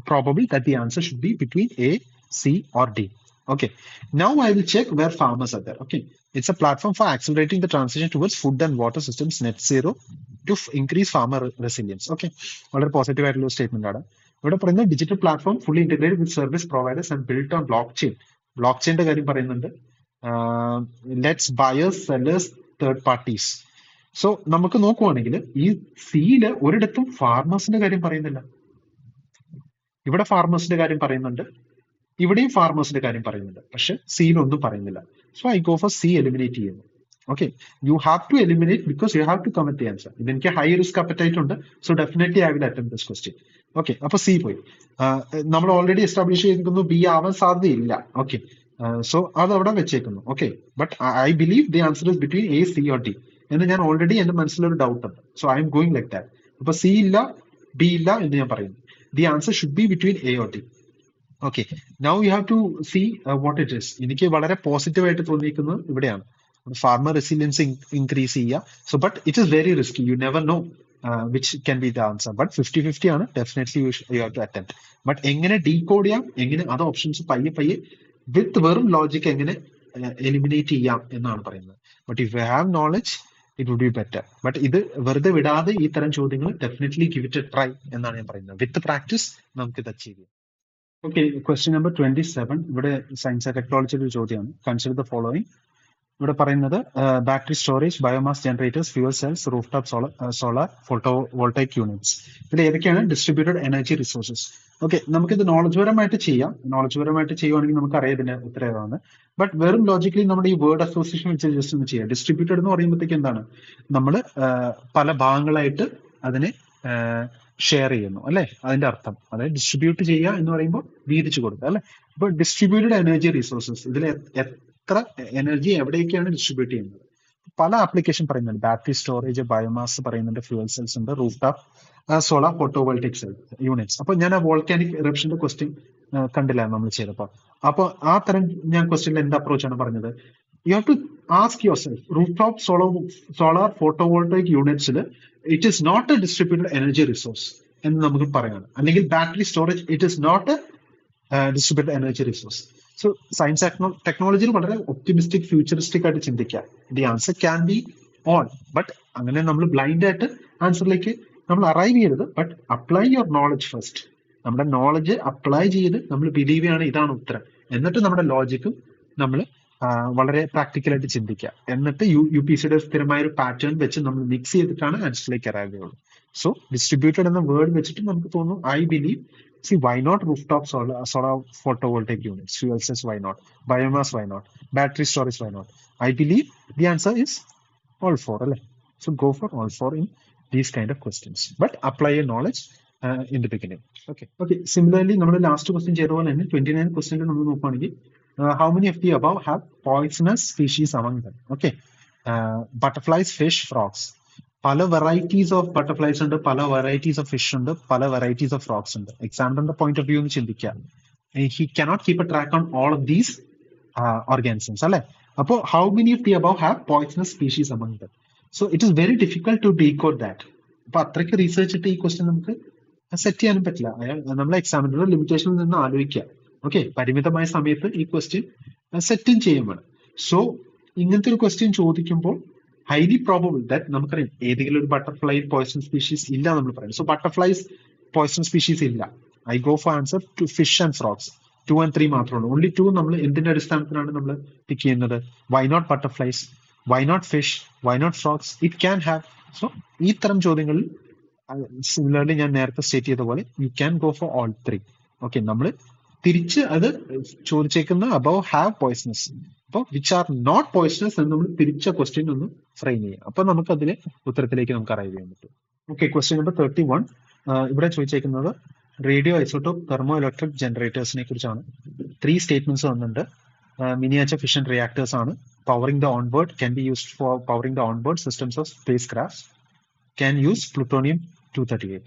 probable that the answer should be between A, C or D. Okay. Now I will check where farmers are there. Okay. It's a platform for accelerating the transition towards food and water systems net zero to increase farmer resilience. Okay. വളരെ positive ആയിട്ടുള്ള statement ആണ്. ഇവിടെ പറയുന്നത് digital platform fully integrated with service providers and build on block chain. Block ചെയിന്റെ കാര്യം പറയുന്നുണ്ട്. Lets buyers, sellers, third parties. So നമുക്ക് നോക്കുവാണെങ്കിൽ ഈ സിയില് ഒരിടത്തും ഫാർമേഴ്സിന്റെ കാര്യം പറയുന്നില്ല. ഇവിടെ ഫാർമേഴ്സിന്റെ കാര്യം പറയുന്നുണ്ട്, ഇവിടെയും ഫാർമേഴ്സിന്റെ കാര്യം പറയുന്നുണ്ട്, പക്ഷെ സിയിലൊന്നും പറയുന്നില്ല. So I go for C, eliminate ചെയ്യുന്നു. Okay, you have to eliminate because you have to comment the answer. ഇതെനിക്ക് ഹൈ റിസ്ക് അപ്പറ്റൈറ്റ് ഉണ്ട്. So definitely I will attempt this question. Okay, അപ്പൊ സി പോയി. നമ്മൾ ഓൾറെഡി എസ്റ്റാബ്ലിഷ് ചെയ്തിരിക്കുന്നു B ആവാൻ സാധ്യതയില്ല. Okay, so അത് അവിടെ വെച്ചേക്കുന്നു. Okay, but I believe the answer is between A, C or D എന്ന് ഞാൻ ഓൾറെഡി എന്റെ മനസ്സിലൊരു ഡൗട്ട് ഉണ്ട്. So I am going like that. അപ്പൊ സി ഇല്ല, ബി ഇല്ല എന്ന് ഞാൻ പറയുന്നു. The answer should be between A or D. Okay. Now you have to see what it is. എനിക്ക് വളരെ പോസിറ്റീവ് ആയിട്ട് തോന്നിയിരിക്കുന്നത് ഇവിടെയാണ്. ഫാർമർ റെസിലിയൻസ് ഇൻക്രീസ് ചെയ്യുക. So but it is very risky. You never know which can be the answer. But 50-50 ആണ്. Definitely you have to attempt. But എങ്ങനെ decode ചെയ്യാം, എങ്ങനെ അത് ഓപ്ഷൻസ് പയ്യെ വിത്ത് വെറും ലോജിക് എങ്ങനെ എലിമിനേറ്റ് ചെയ്യാം എന്നാണ് പറയുന്നത്. But if you have knowledge it would be better. But ഇത് വെറുതെ വിടാതെ ഈ തരം ചോദ്യങ്ങൾ definitely give it A try എന്നാണ് ഞാൻ പറയുന്നത്. വിത്ത് പ്രാക്ടീസ് നമുക്ക് ഇത് അച്ചീവ് ചെയ്യാം. Okay, question number 27. ഇവിടെ സയൻസ് ആൻഡ് ടെക്നോളജിയുടെ ഒരു ചോദ്യമാണ്. Consider the following. ഇവിടെ പറയുന്നത് battery storage, biomass generators, fuel cells, roof top solar photo voltaic units. ഇതിൽ ഏതൊക്കെയാണ് ഡിസ്ട്രിബ്യൂട്ടഡ് എനർജി റിസോഴ്സസ്? ഓക്കെ, നമുക്കിത് നോളജ് പരമായിട്ട് ചെയ്യാം. നോളജ് പരമായിട്ട് ചെയ്യുവാണെങ്കിൽ നമുക്ക് അറിയാം ഇതിന്റെ ഉത്തരവാണ്. ബട്ട് വെറും ലോജിക്കലി നമ്മുടെ ഈ വേർഡ് അസോസിയേഷൻ വെച്ച് ജസ്റ്റ് ഒന്ന് ചെയ്യാം. ഡിസ്ട്രിബ്യൂട്ടഡ് എന്ന് പറയുമ്പോഴത്തേക്ക് എന്താണ്, നമ്മൾ പല ഭാഗങ്ങളായിട്ട് അതിനെ ഷെയർ ചെയ്യുന്നു അല്ലെ, അതിന്റെ അർത്ഥം. അതായത് ഡിസ്ട്രിബ്യൂട്ട് ചെയ്യുക എന്ന് പറയുമ്പോൾ വീതിച്ചു കൊടുക്കുക അല്ലെ. അപ്പൊ ഡിസ്ട്രിബ്യൂട്ടഡ് എനർജി റിസോഴ്സസ്, ഇതിൽ എത്ര എനർജി എവിടേക്കാണ് ഡിസ്ട്രിബ്യൂട്ട് ചെയ്യുന്നത്? പല ആപ്ലിക്കേഷൻ പറയുന്നുണ്ട്. ബാറ്ററി സ്റ്റോറേജ്, ബയോമാസ് പറയുന്നുണ്ട്, ഫ്യൂവൽ സെൽസ് ഉണ്ട്, roof top solar photovoltaic units. അപ്പൊ ഞാൻ ആ വോൾക്കാനിക് ഇറപ്ഷന്റെ ക്വസ്റ്റ്യൻ കണ്ടില്ല നമ്മൾ ചെയ്തപ്പോൾ. അപ്പൊ ആ തരം ഞാൻ ക്വസ്റ്റ്യനിൽ എന്ത് അപ്രോച്ചാണ് പറഞ്ഞത്? You have to ask yourself, rooftop solar photovoltaic യൂണിറ്റ്സിൽ it is not a distributed energy resource എന്ന് നമുക്ക് പറയണം. അല്ലെങ്കിൽ battery storage it is not a distributed energy resource. So science ടെക്നോളജിയിൽ വളരെ ഒപ്റ്റിമിസ്റ്റിക് ഫ്യൂച്ചറിസ്റ്റിക് ആയിട്ട് ചിന്തിക്കാം. The answer can be all. But അങ്ങനെ നമ്മൾ ബ്ലൈൻഡ് ആയിട്ട് ആൻസറിലേക്ക് നമ്മൾ അറൈവ് ചെയ്യരുത്. But apply your knowledge first. നമ്മുടെ നോളജ് അപ്ലൈ ചെയ്ത് നമ്മൾ ബിലീവ് ചെയ്യാണ് ഇതാണ് ഉത്തരം. എന്നിട്ട് നമ്മുടെ ലോജിക്കും നമ്മൾ വളരെ പ്രാക്ടിക്കലായിട്ട് ചിന്തിക്കുക. എന്നിട്ട് യു പി സിയുടെ സ്ഥിരമായ ഒരു പാറ്റേൺ വെച്ച് നമ്മൾ മിക്സ് ചെയ്തിട്ടാണ് ആൻസറിലേക്ക് അറൈവ് ചെയ്യുള്ളൂ. സോ ഡിസ്ട്രിബ്യൂട്ടഡ് എന്ന വേർഡ് വെച്ചിട്ട് നമുക്ക് തോന്നുന്നു I believe. See, why not rooftop solar photovoltaic units? Fuel cells, why not? Biomass, why not? Battery storage, why not? I believe the answer is all four. So go for all four in these kind of questions. But apply your knowledge in the beginning. Okay. Similarly, നമ്മുടെ last question ചെയ്ത പോലെ തന്നെ 29 question നമ്മൾ നോക്കുകയാണെങ്കിൽ how many of the above have poisonous species among them? Okay. Butterflies, fish, frogs. പല varieties of butterflies ഉണ്ട്, പല varieties of fish ഉണ്ട്, പല വെറൈറ്റീസ് ഓഫ് ഫ്രോഗ്സ് ഉണ്ട്. എക്സാമിനറിന്റെ പോയിന്റ് ഓഫ് വ്യൂ എന്ന് ചിന്തിക്കാം. He cannot keep a track on all of these organisms അല്ലെ. അപ്പോൾ how many of the above have poisonous species among them? So it is very difficult to decode that. അപ്പൊ അത്രയ്ക്ക് research ഇട്ട് ഈ question നമുക്ക് set ചെയ്യാനും പറ്റില്ല. നമ്മളെ എക്സാമിനറുടെ ലിമിറ്റേഷനിൽ നിന്ന് ആലോചിക്കുക. ഓക്കെ, പരിമിതമായ സമയത്ത് ഈ ക്വസ്റ്റ്യൻ സെറ്റും ചെയ്യാൻ വേണം. സോ ഇങ്ങനത്തെ ഒരു ക്വസ്റ്റ്യൻ ചോദിക്കുമ്പോൾ highly probable that നമുക്കറിയാം ഏതെങ്കിലും ഒരു ബട്ടർഫ്ലൈ പോയിസൺ സ്പീഷീസ് ഇല്ല നമ്മൾ പറയുന്നത്. സോ ബട്ടർഫ്ലൈസ് പോയിസൺ സ്പീഷീസ് ഇല്ല. I go for answer two fish and frogs. 2 and 3 മാത്രമേ ഉള്ളൂ. ഓൺലി 2 നമ്മൾ എന്തിന്റെ അടിസ്ഥാനത്തിലാണ് നമ്മൾ പിക്ക് ചെയ്യുന്നത്? Why not butterflies, why not fish, why not frogs? It can have. So ഈ തരം ചോദ്യങ്ങളിൽ സിമിലർലി ഞാൻ നേരത്തെ സ്റ്റേറ്റ് ചെയ്ത പോലെ you can go for all 3. Okay, നമ്മൾ തിരിച്ച് അത് ചോദിച്ചേക്കുന്ന അബവ് ഹാവ് പോയിസണസ്, അപ്പോൾ വിച്ച് ആർ നോട്ട് പോയിസണസ് എന്ന് നമ്മൾ തിരിച്ച ക്വസ്റ്റ്യൻ ഒന്ന് ഫ്രെയിം ചെയ്യാം. അപ്പൊ നമുക്ക് അതിലെ ഉത്തരത്തിലേക്ക് നമുക്ക് അറൈവ് ചെയ്യാൻ പറ്റും. ഓക്കെ, ക്വസ്റ്റ്യൻ നമ്പർ 31 ഇവിടെ ചോദിച്ചേക്കുന്നത് റേഡിയോ ഐസോട്ടോപ്പ് തെർമോ ഇലക്ട്രിക് ജനറേറ്റേഴ്സിനെ കുറിച്ചാണ്. 3 സ്റ്റേറ്റ്മെന്റ്സ് വന്നിട്ടുണ്ട്. മിനിയേച്ചർ ഫിഷൻ റിയാക്ടേഴ്സ് ആണ്. Powering the onboard can be used for powering the onboard systems of space craft. Can use plutonium 238.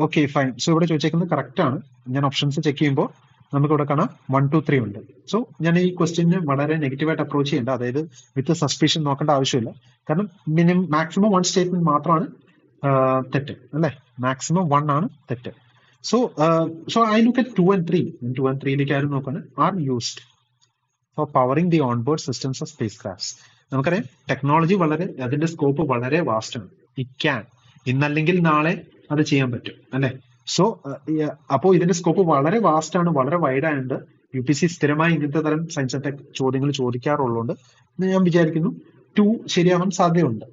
Okay, fine. So ഇവിടെ ചോദിച്ചേക്കുന്നത് correct ആണ്. ഞാൻ options check ചെയ്യുമ്പോൾ നമുക്ക് ഇവിടെ കാണാം 1, 2, 3 ഉണ്ട്. സോ ഞാൻ ഈ ക്വസ്റ്റ്യന് വളരെ നെഗറ്റീവായിട്ട് അപ്രോച്ച് ചെയ്യേണ്ട, അതായത് വിത്ത് സസ്പീഷൻ നോക്കേണ്ട ആവശ്യമില്ല. കാരണം മാക്സിമം 1 സ്റ്റേറ്റ്മെന്റ് മാത്രമാണ് തെറ്റ് അല്ലെ. മാക്സിമം 1 ആണ് തെറ്റ്. So I look at 2 and 3. 2 and 3ലേക്ക് ആരും നോക്കാണ്. Are used for powering the onboard systems of spacecrafts. നമുക്കറിയാം ടെക്നോളജി വളരെ, അതിന്റെ സ്കോപ്പ് വളരെ വാസ്റ്റ് ആണ്. ഇറ്റ് ക്യാൻ, ഇന്നല്ലെങ്കിൽ നാളെ അത് ചെയ്യാൻ പറ്റും അല്ലെ. സോ അപ്പോ ഇതിന്റെ സ്കോപ്പ് വളരെ വാസ്റ്റ് ആണ്, വളരെ വൈഡ് ആയതുകൊണ്ട് UPC സ്ഥിരമായി ഇങ്ങനത്തെ തരം സയൻസ് ആൻഡ് ടെക് ചോദ്യങ്ങൾ ചോദിക്കാറുള്ളതുകൊണ്ട് ഞാൻ വിചാരിക്കുന്നു 2 ശരിയാവാൻ സാധ്യതയുണ്ട്.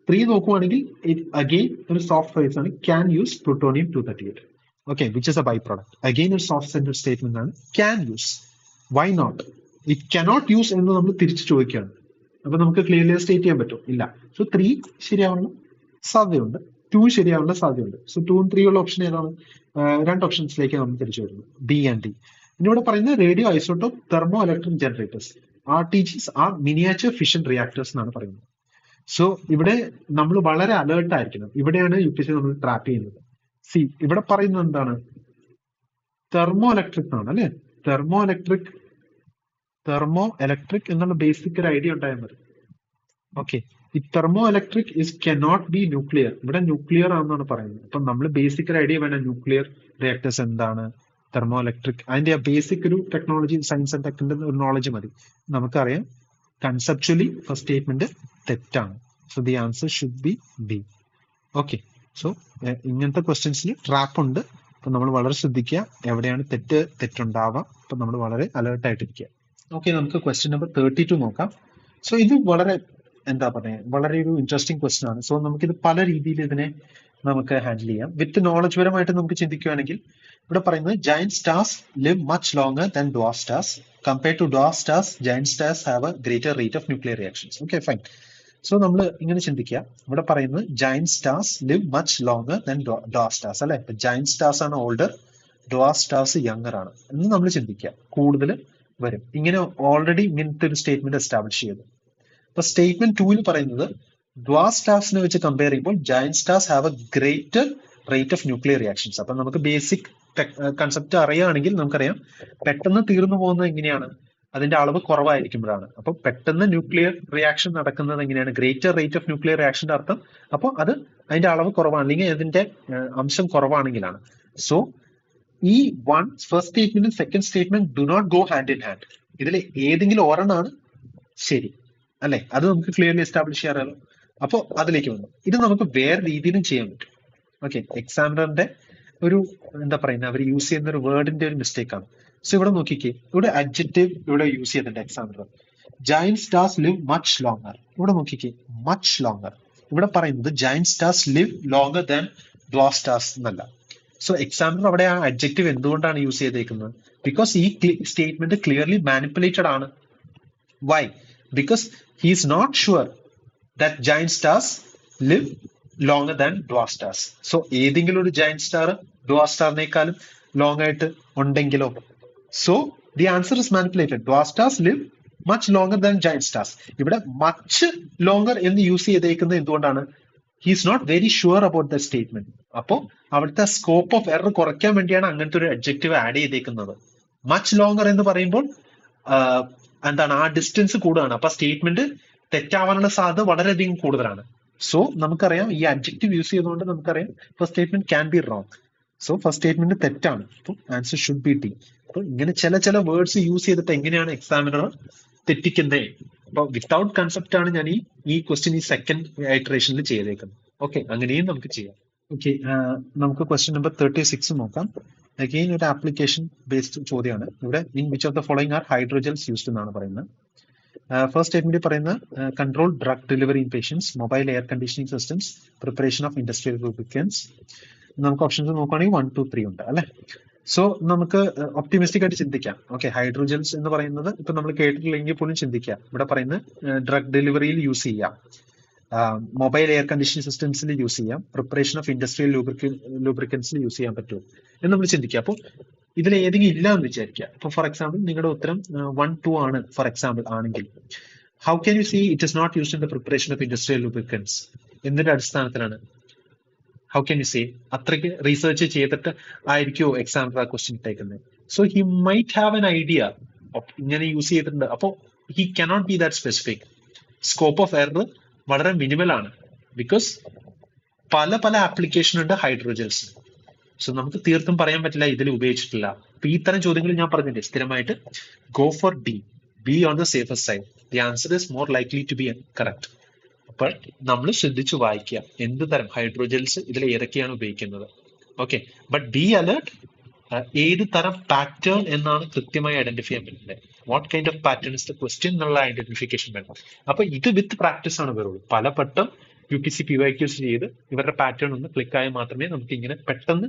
3 നോക്കുവാണെങ്കിൽ അഗെയിൻ ഒരു സോഫ്റ്റ് ഫ്രേസ് ആണ്, can use plutonium 238. Okay, which is a byproduct. Again ഒരു സോഫ്റ്റ് സെന്റഡ് സ്റ്റേറ്റ്മെന്റ് ആണ്. Can use, why not? It cannot use എന്ന് നമ്മൾ തിരിച്ചു ചോദിക്കുകയാണ്. അപ്പൊ നമുക്ക് ക്ലിയർലി സ്റ്റേറ്റ് ചെയ്യാൻ പറ്റും ഇല്ല. സോ 3 ശരിയാവാനുള്ള സാധ്യതയുണ്ട്, 2 ശരിയാവാനുള്ള സാധ്യതയുണ്ട്. സോ 2 and 3 ഉള്ള ഓപ്ഷൻ ഏതാണ്? 2 ഓപ്ഷൻസിലേക്ക് നമ്മൾ തിരിച്ചു വരുന്നു, B and D. ഇനി ഇവിടെ പറയുന്നത് radioisotope thermoelectric generators, RTGs are miniature fission reactors എന്നാണ് പറയുന്നത്. സോ ഇവിടെ നമ്മൾ വളരെ അലേർട്ട് ആയിരിക്കണം. ഇവിടെയാണ് UPC നമ്മൾ ട്രാപ്പ് ചെയ്യുന്നത്. ഇവിടെ പറയുന്നത് എന്താണ്? തെർമോ ഇലക്ട്രിക് ആണ് അല്ലെ. തെർമോ ഇലക്ട്രിക് എന്നുള്ള ബേസിക് ഒരു ഐഡിയ ഉണ്ടായാൽ മതി. ഓക്കെ, ഈ thermo electric cannot be nuclear. ഇവിടെ ന്യൂക്ലിയർ ആണെന്നാണ് പറയുന്നത്. അപ്പൊ നമ്മൾ ബേസിക് ഒരു ഐഡിയ വേണം. ന്യൂക്ലിയർ റിയാക്ടേഴ്സ് എന്താണ്, തെർമോ ഇലക്ട്രിക്, അതിന്റെ ബേസിക് ഒരു ടെക്നോളജി സയൻസ് ആൻഡ് ടെക്കിന്റെ ഒരു നോളജ് മതി. നമുക്കറിയാം കൺസെപ്ച്വലി ഫസ്റ്റ് സ്റ്റേറ്റ്മെന്റ് തെറ്റാണ്. So the answer should B B. Okay, so ഇങ്ങനത്തെ ക്വസ്റ്റ്യൻസിന് ട്രാപ്പ് ഉണ്ട്. അപ്പൊ നമ്മൾ വളരെ ശ്രദ്ധിക്കുക എവിടെയാണ് തെറ്റുണ്ടാവാം. അപ്പൊ നമ്മൾ വളരെ അലേർട്ട് ആയിട്ടിരിക്കുക. ഓക്കെ, നമുക്ക് ക്വസ്റ്റ്യൻ നമ്പർ 32 നോക്കാം. സോ ഇത് വളരെ എന്താ പറയുക, വളരെ ഒരു ഇൻട്രസ്റ്റിംഗ് ക്വസ്റ്റൻ ആണ്. സോ നമുക്കിത് പല രീതിയിൽ ഇതിനെ നമുക്ക് ഹാൻഡിൽ ചെയ്യാം. വിത്ത് നോളജ് പരമായിട്ട് നമുക്ക് ചിന്തിക്കുകയാണെങ്കിൽ ഇവിടെ പറയുന്നത് giant stars live much longer than dwarf stars. Compared to dwarf stars, giant stars have a greater rate of nuclear reactions. Okay, fine. So നമ്മൾ ഇങ്ങനെ ചിന്തിക്കുക, ഇവിടെ പറയുന്നത് giant stars live much longer than dwarf stars അല്ലെ. Giant stars ആണ് older, dwarf stars younger ആണ് എന്ന് നമ്മൾ ചിന്തിക്കുക. കൂടുതൽ വരും ഇങ്ങനെ ഓൾറെഡി ഇങ്ങനത്തെ ഒരു സ്റ്റേറ്റ്മെന്റ് എസ്റ്റാബ്ലിഷ് ചെയ്തു. അപ്പൊ സ്റ്റേറ്റ്മെന്റ് 2 പറയുന്നത് ഡ്വാർഫ് സ്റ്റാർസിനെ വെച്ച് കമ്പയർ ചെയ്യുമ്പോൾ giant stars have a greater rate of nuclear reactions. അപ്പൊ നമുക്ക് ബേസിക് കൺസെപ്റ്റ് അറിയുകയാണെങ്കിൽ നമുക്കറിയാം പെട്ടെന്ന് തീർന്നു പോകുന്നത് എങ്ങനെയാണ്, അതിന്റെ അളവ് കുറവായിരിക്കുമ്പോഴാണ്. അപ്പൊ പെട്ടെന്ന് ന്യൂക്ലിയർ റിയാക്ഷൻ നടക്കുന്നത് എങ്ങനെയാണ്, ഗ്രേറ്റർ റേറ്റ് ഓഫ് ന്യൂക്ലിയർ റിയാക്ഷന്റെ അർത്ഥം അപ്പോൾ അത് അതിന്റെ അളവ് കുറവാണ്, അല്ലെങ്കിൽ അതിന്റെ അംശം കുറവാണെങ്കിലാണ്. സോ ഈ ഫസ്റ്റ് സ്റ്റേറ്റ്മെന്റും second statement do not go hand in hand. ഇതിൽ ഏതെങ്കിലും ഒരെണ്ണമാണ് ശരി അല്ലെ, അത് നമുക്ക് ക്ലിയർലി എസ്റ്റാബ്ലിഷ് ചെയ്യാറല്ലോ. അപ്പൊ അതിലേക്ക് വന്നു. ഇത് നമുക്ക് വേറെ രീതിയിലും ചെയ്യാൻ പറ്റും. ഓക്കെ, എക്സാമിനറിന്റെ ഒരു എന്താ പറയുന്നത്, അവർ യൂസ് ചെയ്യുന്ന ഒരു വേർഡിന്റെ ഒരു മിസ്റ്റേക്ക് ആണ്. സോ ഇവിടെ നോക്കിക്കേ, ഇവിടെ അഡ്ജക്റ്റീവ് ഇവിടെ യൂസ് ചെയ്തിട്ടുണ്ട് examiner. Giant stars live much longer. ഇവിടെ നോക്കിക്കേ, മച്ച് ലോങ്ങർ. ഇവിടെ പറയുന്നത് giant stars live longer than dwarf stars എന്നല്ല. സോ എക്സാമിനർ അവിടെ ആ അഡ്ജക്റ്റീവ് എന്തുകൊണ്ടാണ് യൂസ് ചെയ്തേക്കുന്നത്? ബിക്കോസ് ഈ സ്റ്റേറ്റ്മെന്റ് ക്ലിയർലി മാനിപ്പുലേറ്റഡ് ആണ്. Why? Because he is not sure that giant stars live longer than dwarf stars. So ഏതെങ്കിലും ഒരു ജയന്റ് സ്റ്റാർ ഡ്വാർഫ് സ്റ്റാറിനേക്കാളും ലോങ് ആയിട്ട് ഉണ്ടെങ്കിലോ? So the answer is manipulated. Dwarf stars live much longer than giant stars. ഇവിടെ much longer എന്ന് use ചെയ്തേക്കുന്നത് എന്തുകൊണ്ടാണ്? He is not very sure about the statement. അപ്പോ അവിടുത്തെ സ്കോപ്പ് ഓഫ് എറർ കുറയ്ക്കാൻ വേണ്ടിയാണ് അങ്ങനത്തെ ഒരു അഡ്ജക്റ്റീവ് ആഡ് ചെയ്തേക്കുന്നത്. മച്ച് ലോങ്ങർ എന്ന് പറയുമ്പോൾ എന്താണ്, ആ ഡിസ്റ്റൻസ് കൂടുതലാണ്. അപ്പൊ സ്റ്റേറ്റ്മെന്റ് തെറ്റാവാനുള്ള സാധ്യത വളരെയധികം കൂടുതലാണ്. സോ നമുക്കറിയാം ഈ അഡ്ജക്റ്റീവ് യൂസ് ചെയ്തുകൊണ്ട് നമുക്കറിയാം first statement can be wrong. So first statement തെറ്റാണ്. അപ്പൊ ആൻസർ ഷുഡ് ബി ഡി. അപ്പൊ ഇങ്ങനെ ചില വേർഡ്സ് യൂസ് ചെയ്തിട്ട് എങ്ങനെയാണ് എക്സാമിനർ തെറ്റിക്കുന്നത്? അപ്പൊ വിത്തൗട്ട് കൺസെപ്റ്റ് ആണ് ഞാൻ ഈ ക്വസ്റ്റ്യൻ ഈ സെക്കൻഡ് ഐറ്ററേഷനിൽ ചെയ്തേക്കുന്നത്. ഓക്കെ, അങ്ങനെയും നമുക്ക് ചെയ്യാം. ഓക്കെ, നമുക്ക് ക്വസ്റ്റ്യൻ നമ്പർ 36 നോക്കാം. അഗെയിൻ ഒരു ആപ്ലിക്കേഷൻ ബേസ്ഡ് ചോദ്യമാണ്. ഇവിടെ in which of the following are hydrogels used എന്നാണ് പറയുന്നത്. ഫസ്റ്റ് സ്റ്റേറ്റ്മെന്റ് പറയുന്ന control drug delivery in patients, mobile air conditioning systems, preparation of industrial lubricants. നമുക്ക് ഓപ്ഷൻസ് നോക്കുകയാണെങ്കിൽ 1, 2, 3 ഉണ്ട് അല്ലെ. സോ നമുക്ക് ഒപ്റ്റിമിസ്റ്റിക് ആയിട്ട് ചിന്തിക്കാം. ഓക്കെ, ഹൈഡ്രോജൽസ് എന്ന് പറയുന്നത് ഇപ്പൊ നമ്മൾ കേട്ടിട്ടില്ലെങ്കിൽ പോലും ചിന്തിക്കാം. ഇവിടെ പറയുന്നത് ഡ്രഗ് ഡെലിവറിയിൽ യൂസ് ചെയ്യാം, മൊബൈൽ എയർ കണ്ടീഷനിങ് സിസ്റ്റംസിൽ യൂസ് ചെയ്യാം, പ്രിപ്പറേഷൻ ഓഫ് ഇൻഡസ്ട്രിയൽ ലൂബ്രിക്കൻസിൽ യൂസ് ചെയ്യാൻ പറ്റുമോ എന്ന് നമ്മൾ ചിന്തിക്കുക. അപ്പോൾ ഇതിൽ ഏതെങ്കിലും ഇല്ല എന്ന് വിചാരിക്കുക. ഇപ്പൊ ഫോർ എക്സാമ്പിൾ നിങ്ങളുടെ ഉത്തരം 1, 2 ആണ് ഫോർ എക്സാമ്പിൾ ആണെങ്കിൽ, how can you see it is not used in the preparation of industrial lubricants? എന്തിന്റെ അടിസ്ഥാനത്തിലാണ്? How can you say? അത്രയ്ക്ക് റീസെർച്ച് ചെയ്തിട്ട് ആയിരിക്കുമോ എക്സാമിനർ ആ ക്വസ്റ്റ്യൻ ഇട്ടേക്കുന്നത്? So he might have an idea ഇങ്ങനെ യൂസ് ചെയ്തിട്ടുണ്ട്. അപ്പോൾ he cannot be that specific. Scope of error വളരെ മിനിമൽ ആണ്. ബിക്കോസ് പല ആപ്ലിക്കേഷൻ ഉണ്ട് ഹൈഡ്രോജൽസ്. സോ നമുക്ക് തീർത്തും പറയാൻ പറ്റില്ല ഇതിൽ ഉപയോഗിച്ചിട്ടില്ല. അപ്പൊ ഈ തരം ചോദ്യങ്ങൾ ഞാൻ പറഞ്ഞില്ലേ സ്ഥിരമായിട്ട്, go for D, be on the safest side. The answer is more likely to be correct. അപ്പോൾ നമ്മൾ ശ്രദ്ധിച്ചു വായിക്കുക എന്ത് തരം ഹൈഡ്രോജൽസ് ഇതിൽ ഏതൊക്കെയാണ് ഉപയോഗിക്കുന്നത്. ഓക്കെ, ബട്ട് ബി അലേർട്ട്, ഏത് തരം പാറ്റേൺ എന്നാണ് കൃത്യമായി ഐഡന്റിഫൈ ചെയ്യാൻ പറ്റുന്നത്. What kind of pattern is the question എന്നുള്ള ഐഡന്റിഫിക്കേഷൻ വേണം. അപ്പൊ ഇത് വിത്ത് പ്രാക്ടീസ് ആണ് വരുള്ളൂ. പലവട്ടം UPSC PYQs ചെയ്ത് ഇവരുടെ പാറ്റേൺ ഒന്ന് ക്ലിക്ക് ആയാൽ മാത്രമേ നമുക്ക് ഇങ്ങനെ പെട്ടെന്ന്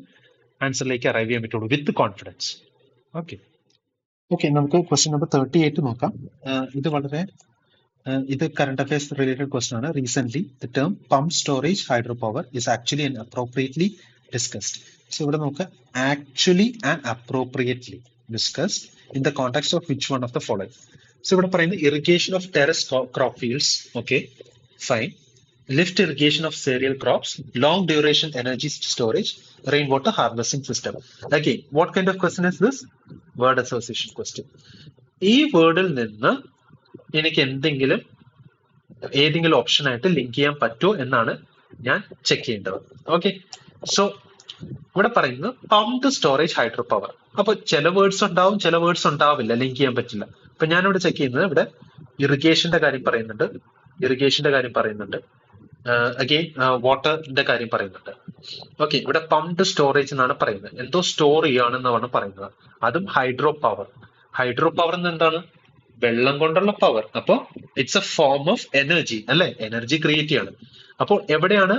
ആൻസറിലേക്ക് അറൈവ് ചെയ്യാൻ പറ്റുള്ളൂ വിത്ത് കോൺഫിഡൻസ്. ഓക്കെ, നമുക്ക് ക്വസ്റ്റ്യൻ നമ്പർ 38 നോക്കാം. ഇത് വളരെ ഇത് കറണ്ട് അഫയേഴ്സ് റിലേറ്റഡ് ക്വസ്റ്റ്യൻ ആണ്. Recent the term pump storage hydro power is actually and appropriately discussed. So ഇവിടെ നോക്കുക, actually and appropriately discussed in the context of which one of the following? So ഇവിടെ പറയുന്നത് irrigation of terrace crop fields. Okay, fine. Lift irrigation of cereal crops, long duration energy storage, rainwater harvesting system. Again, what kind of question is this? Word association question. ഈ വേർഡിൽ നിന്ന് എനിക്ക് ഏതെങ്കിലും option ആയിട്ട് link ചെയ്യാൻ പറ്റുമോ എന്നാണ് ഞാൻ check ചെയ്യേണ്ടത്. ഓക്കെ, സോ ഇവിടെ പറയുന്നത് പമ്പ് സ്റ്റോറേജ് ഹൈഡ്രോ പവർ. അപ്പൊ ചില വേർഡ്സ് ഉണ്ടാവും, ചില വേർഡ്സ് ഉണ്ടാവില്ല, ലിങ്ക് ചെയ്യാൻ പറ്റില്ല. അപ്പൊ ഞാനിവിടെ ചെക്ക് ചെയ്യുന്നത് ഇവിടെ ഇറിഗേഷന്റെ കാര്യം പറയുന്നുണ്ട്, അഗെയിൻ വാട്ടറിന്റെ കാര്യം പറയുന്നുണ്ട്. ഓക്കെ, ഇവിടെ പമ്പ് സ്റ്റോറേജ് എന്നാണ് പറയുന്നത്, എന്തോ സ്റ്റോർ ചെയ്യാണെന്നാണ് പറയുന്നത്. അതും ഹൈഡ്രോ പവർ എന്ന് എന്താണ്? വെള്ളം കൊണ്ടുള്ള പവർ. അപ്പോ it's A form of energy അല്ലെ, എനർജി ക്രിയേറ്റ് ചെയ്യാണ്. അപ്പോൾ എവിടെയാണ്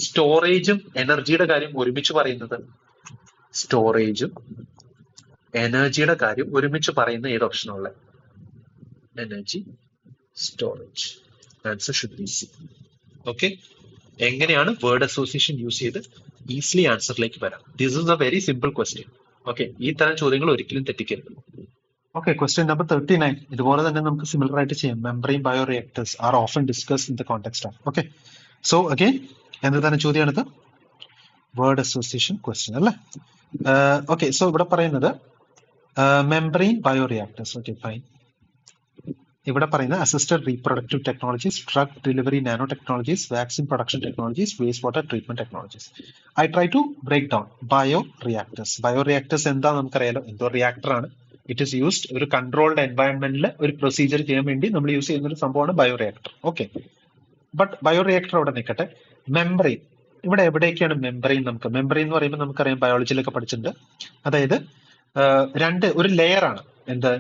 സ്റ്റോറേജും എനർജിയുടെ കാര്യം ഒരുമിച്ച് പറയുന്നത്? സ്റ്റോറേജും എനർജിയുടെ കാര്യം ഒരുമിച്ച് പറയുന്ന ഏത് ഓപ്ഷനുള്ള? Energy, storage. Answer should be C. Okay, എങ്ങനെയാണ് വേർഡ് അസോസിയേഷൻ യൂസ് ചെയ്ത് ഈസിലി ആൻസറിലേക്ക് വരാം? This is a very simple question. Okay, ഈ തരം ചോദ്യങ്ങൾ ഒരിക്കലും തെറ്റിക്കരുത്. Okay, question number 39. ഇതുപോലെ തന്നെ നമുക്ക് സിമിലർ ആയിട്ട് ചെയ്യാം. Membrane bioreactors are often discussed in the context of. Okay, so again എന്ത് തന്നെ ചോദ്യമാണിത്? വേർഡ് അസോസിയേഷൻ ക്വസ്റ്റ്യൻ അല്ലേ? ഓക്കെ, സോ ഇവിടെ പറയുന്നത് മെംബ്രെയിൻ ബയോറിയാക്ടേഴ്സ്. Okay, fine. ഇവിടെ പറയുന്ന assisted reproductive technologies, drug delivery nanotechnologies, vaccine production technologies, waste water treatment technologies. I try to break down bioreactors. Bioreactors എന്താ നമുക്കറിയാലോ, എന്തോ reactor ആണ്. It is used ഒരു controlled എൻവയൺമെന്റിൽ ഒരു procedure ചെയ്യാൻ വേണ്ടി നമ്മൾ യൂസ് ചെയ്യുന്ന ഒരു സംഭവമാണ് bio reactor. Okay, but bio reactor അവിടെ നിൽക്കട്ടെ. മെംബ്രെയിൻ, ഇവിടെ എവിടേക്കാണ് മെംബ്രെയിൻ? നമുക്ക് മെംബ്രെയിൻ എന്ന് പറയുമ്പോൾ നമുക്കറിയാം, ബയോളജിയിലൊക്കെ പഠിച്ചിട്ടുണ്ട്. അതായത് ഒരു ലെയർ ആണ്. എന്ത്?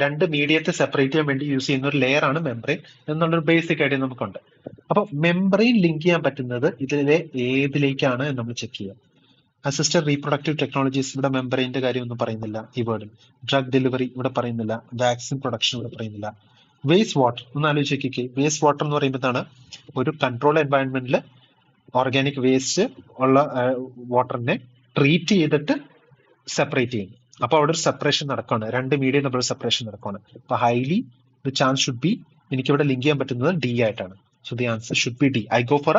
രണ്ട് മീഡിയത്തെ സെപ്പറേറ്റ് ചെയ്യാൻ വേണ്ടി യൂസ് ചെയ്യുന്ന ഒരു ലെയർ ആണ് മെംബ്രെയിൻ എന്നുള്ളൊരു ബേസിക് ഐഡിയ നമുക്കുണ്ട്. അപ്പൊ മെംബ്രെയിൻ ലിങ്ക് ചെയ്യാൻ പറ്റുന്നത് ഇതിലെ ഏതിലേക്കാണ് എന്ന് നമ്മൾ ചെക്ക് ചെയ്യുക. അസിസ്റ്റഡ് റീപ്രൊഡക്റ്റീവ് ടെക്നോളജീസ്, ഇവിടെ മെംബ്രെയിന്റെ കാര്യം ഒന്നും പറയുന്നില്ല ഈ വേർഡിൽ. ഡ്രഗ് ഡെലിവറി ഇവിടെ പറയുന്നില്ല. വാക്സിൻ പ്രൊഡക്ഷൻ ഇവിടെ പറയുന്നില്ല. വേസ്റ്റ് വാട്ടർ ഒന്ന് ആലോചിച്ച് നോക്കിക്കേ. വേസ്റ്റ് വാട്ടർ എന്ന് പറയുമ്പോഴാണ് ഒരു കൺട്രോൾ എൻവയൺമെന്റിൽ ഓർഗാനിക് വേസ്റ്റ് ഉള്ള വാട്ടറിനെ ട്രീറ്റ് ചെയ്തിട്ട് സെപ്പറേറ്റ് ചെയ്യുന്നു. അപ്പൊ അവിടെ ഒരു സെപ്പറേഷൻ നടക്കുകയാണ്, രണ്ട് മീഡിയം തമ്മിൽ സെപ്പറേഷൻ നടക്കുകയാണ്. അപ്പൊ highly the chance should be, എനിക്കിവിടെ ലിങ്ക് ചെയ്യാൻ പറ്റുന്നത് ഡി ആയിട്ടാണ്. So the answer should B D. I go four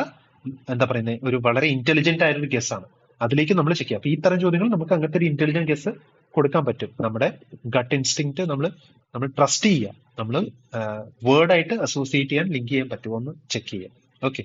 എന്താ പറയുന്നത്, ഒരു വളരെ ഇന്റലിജന്റ് ആയൊരു ഗസ് ആണ്. അതിലേക്ക് നമ്മൾ ചെക്ക് ചെയ്യാം. അപ്പൊ ഈ തരം ചോദ്യങ്ങൾ നമുക്ക് അങ്ങനത്തെ ഒരു ഇന്റലിജന്റ് ഗസ് കൊടുക്കാൻ പറ്റും. നമ്മുടെ ഗട്ട് ഇൻസ്റ്റിങ്ക്റ്റ് നമ്മൾ ട്രസ്റ്റ് ചെയ്യുക. നമ്മൾ വേർഡായിട്ട് അസോസിയേറ്റ് ചെയ്യാൻ, ലിങ്ക് ചെയ്യാൻ പറ്റുമോ എന്ന് ചെക്ക് ചെയ്യാം. ഓക്കെ.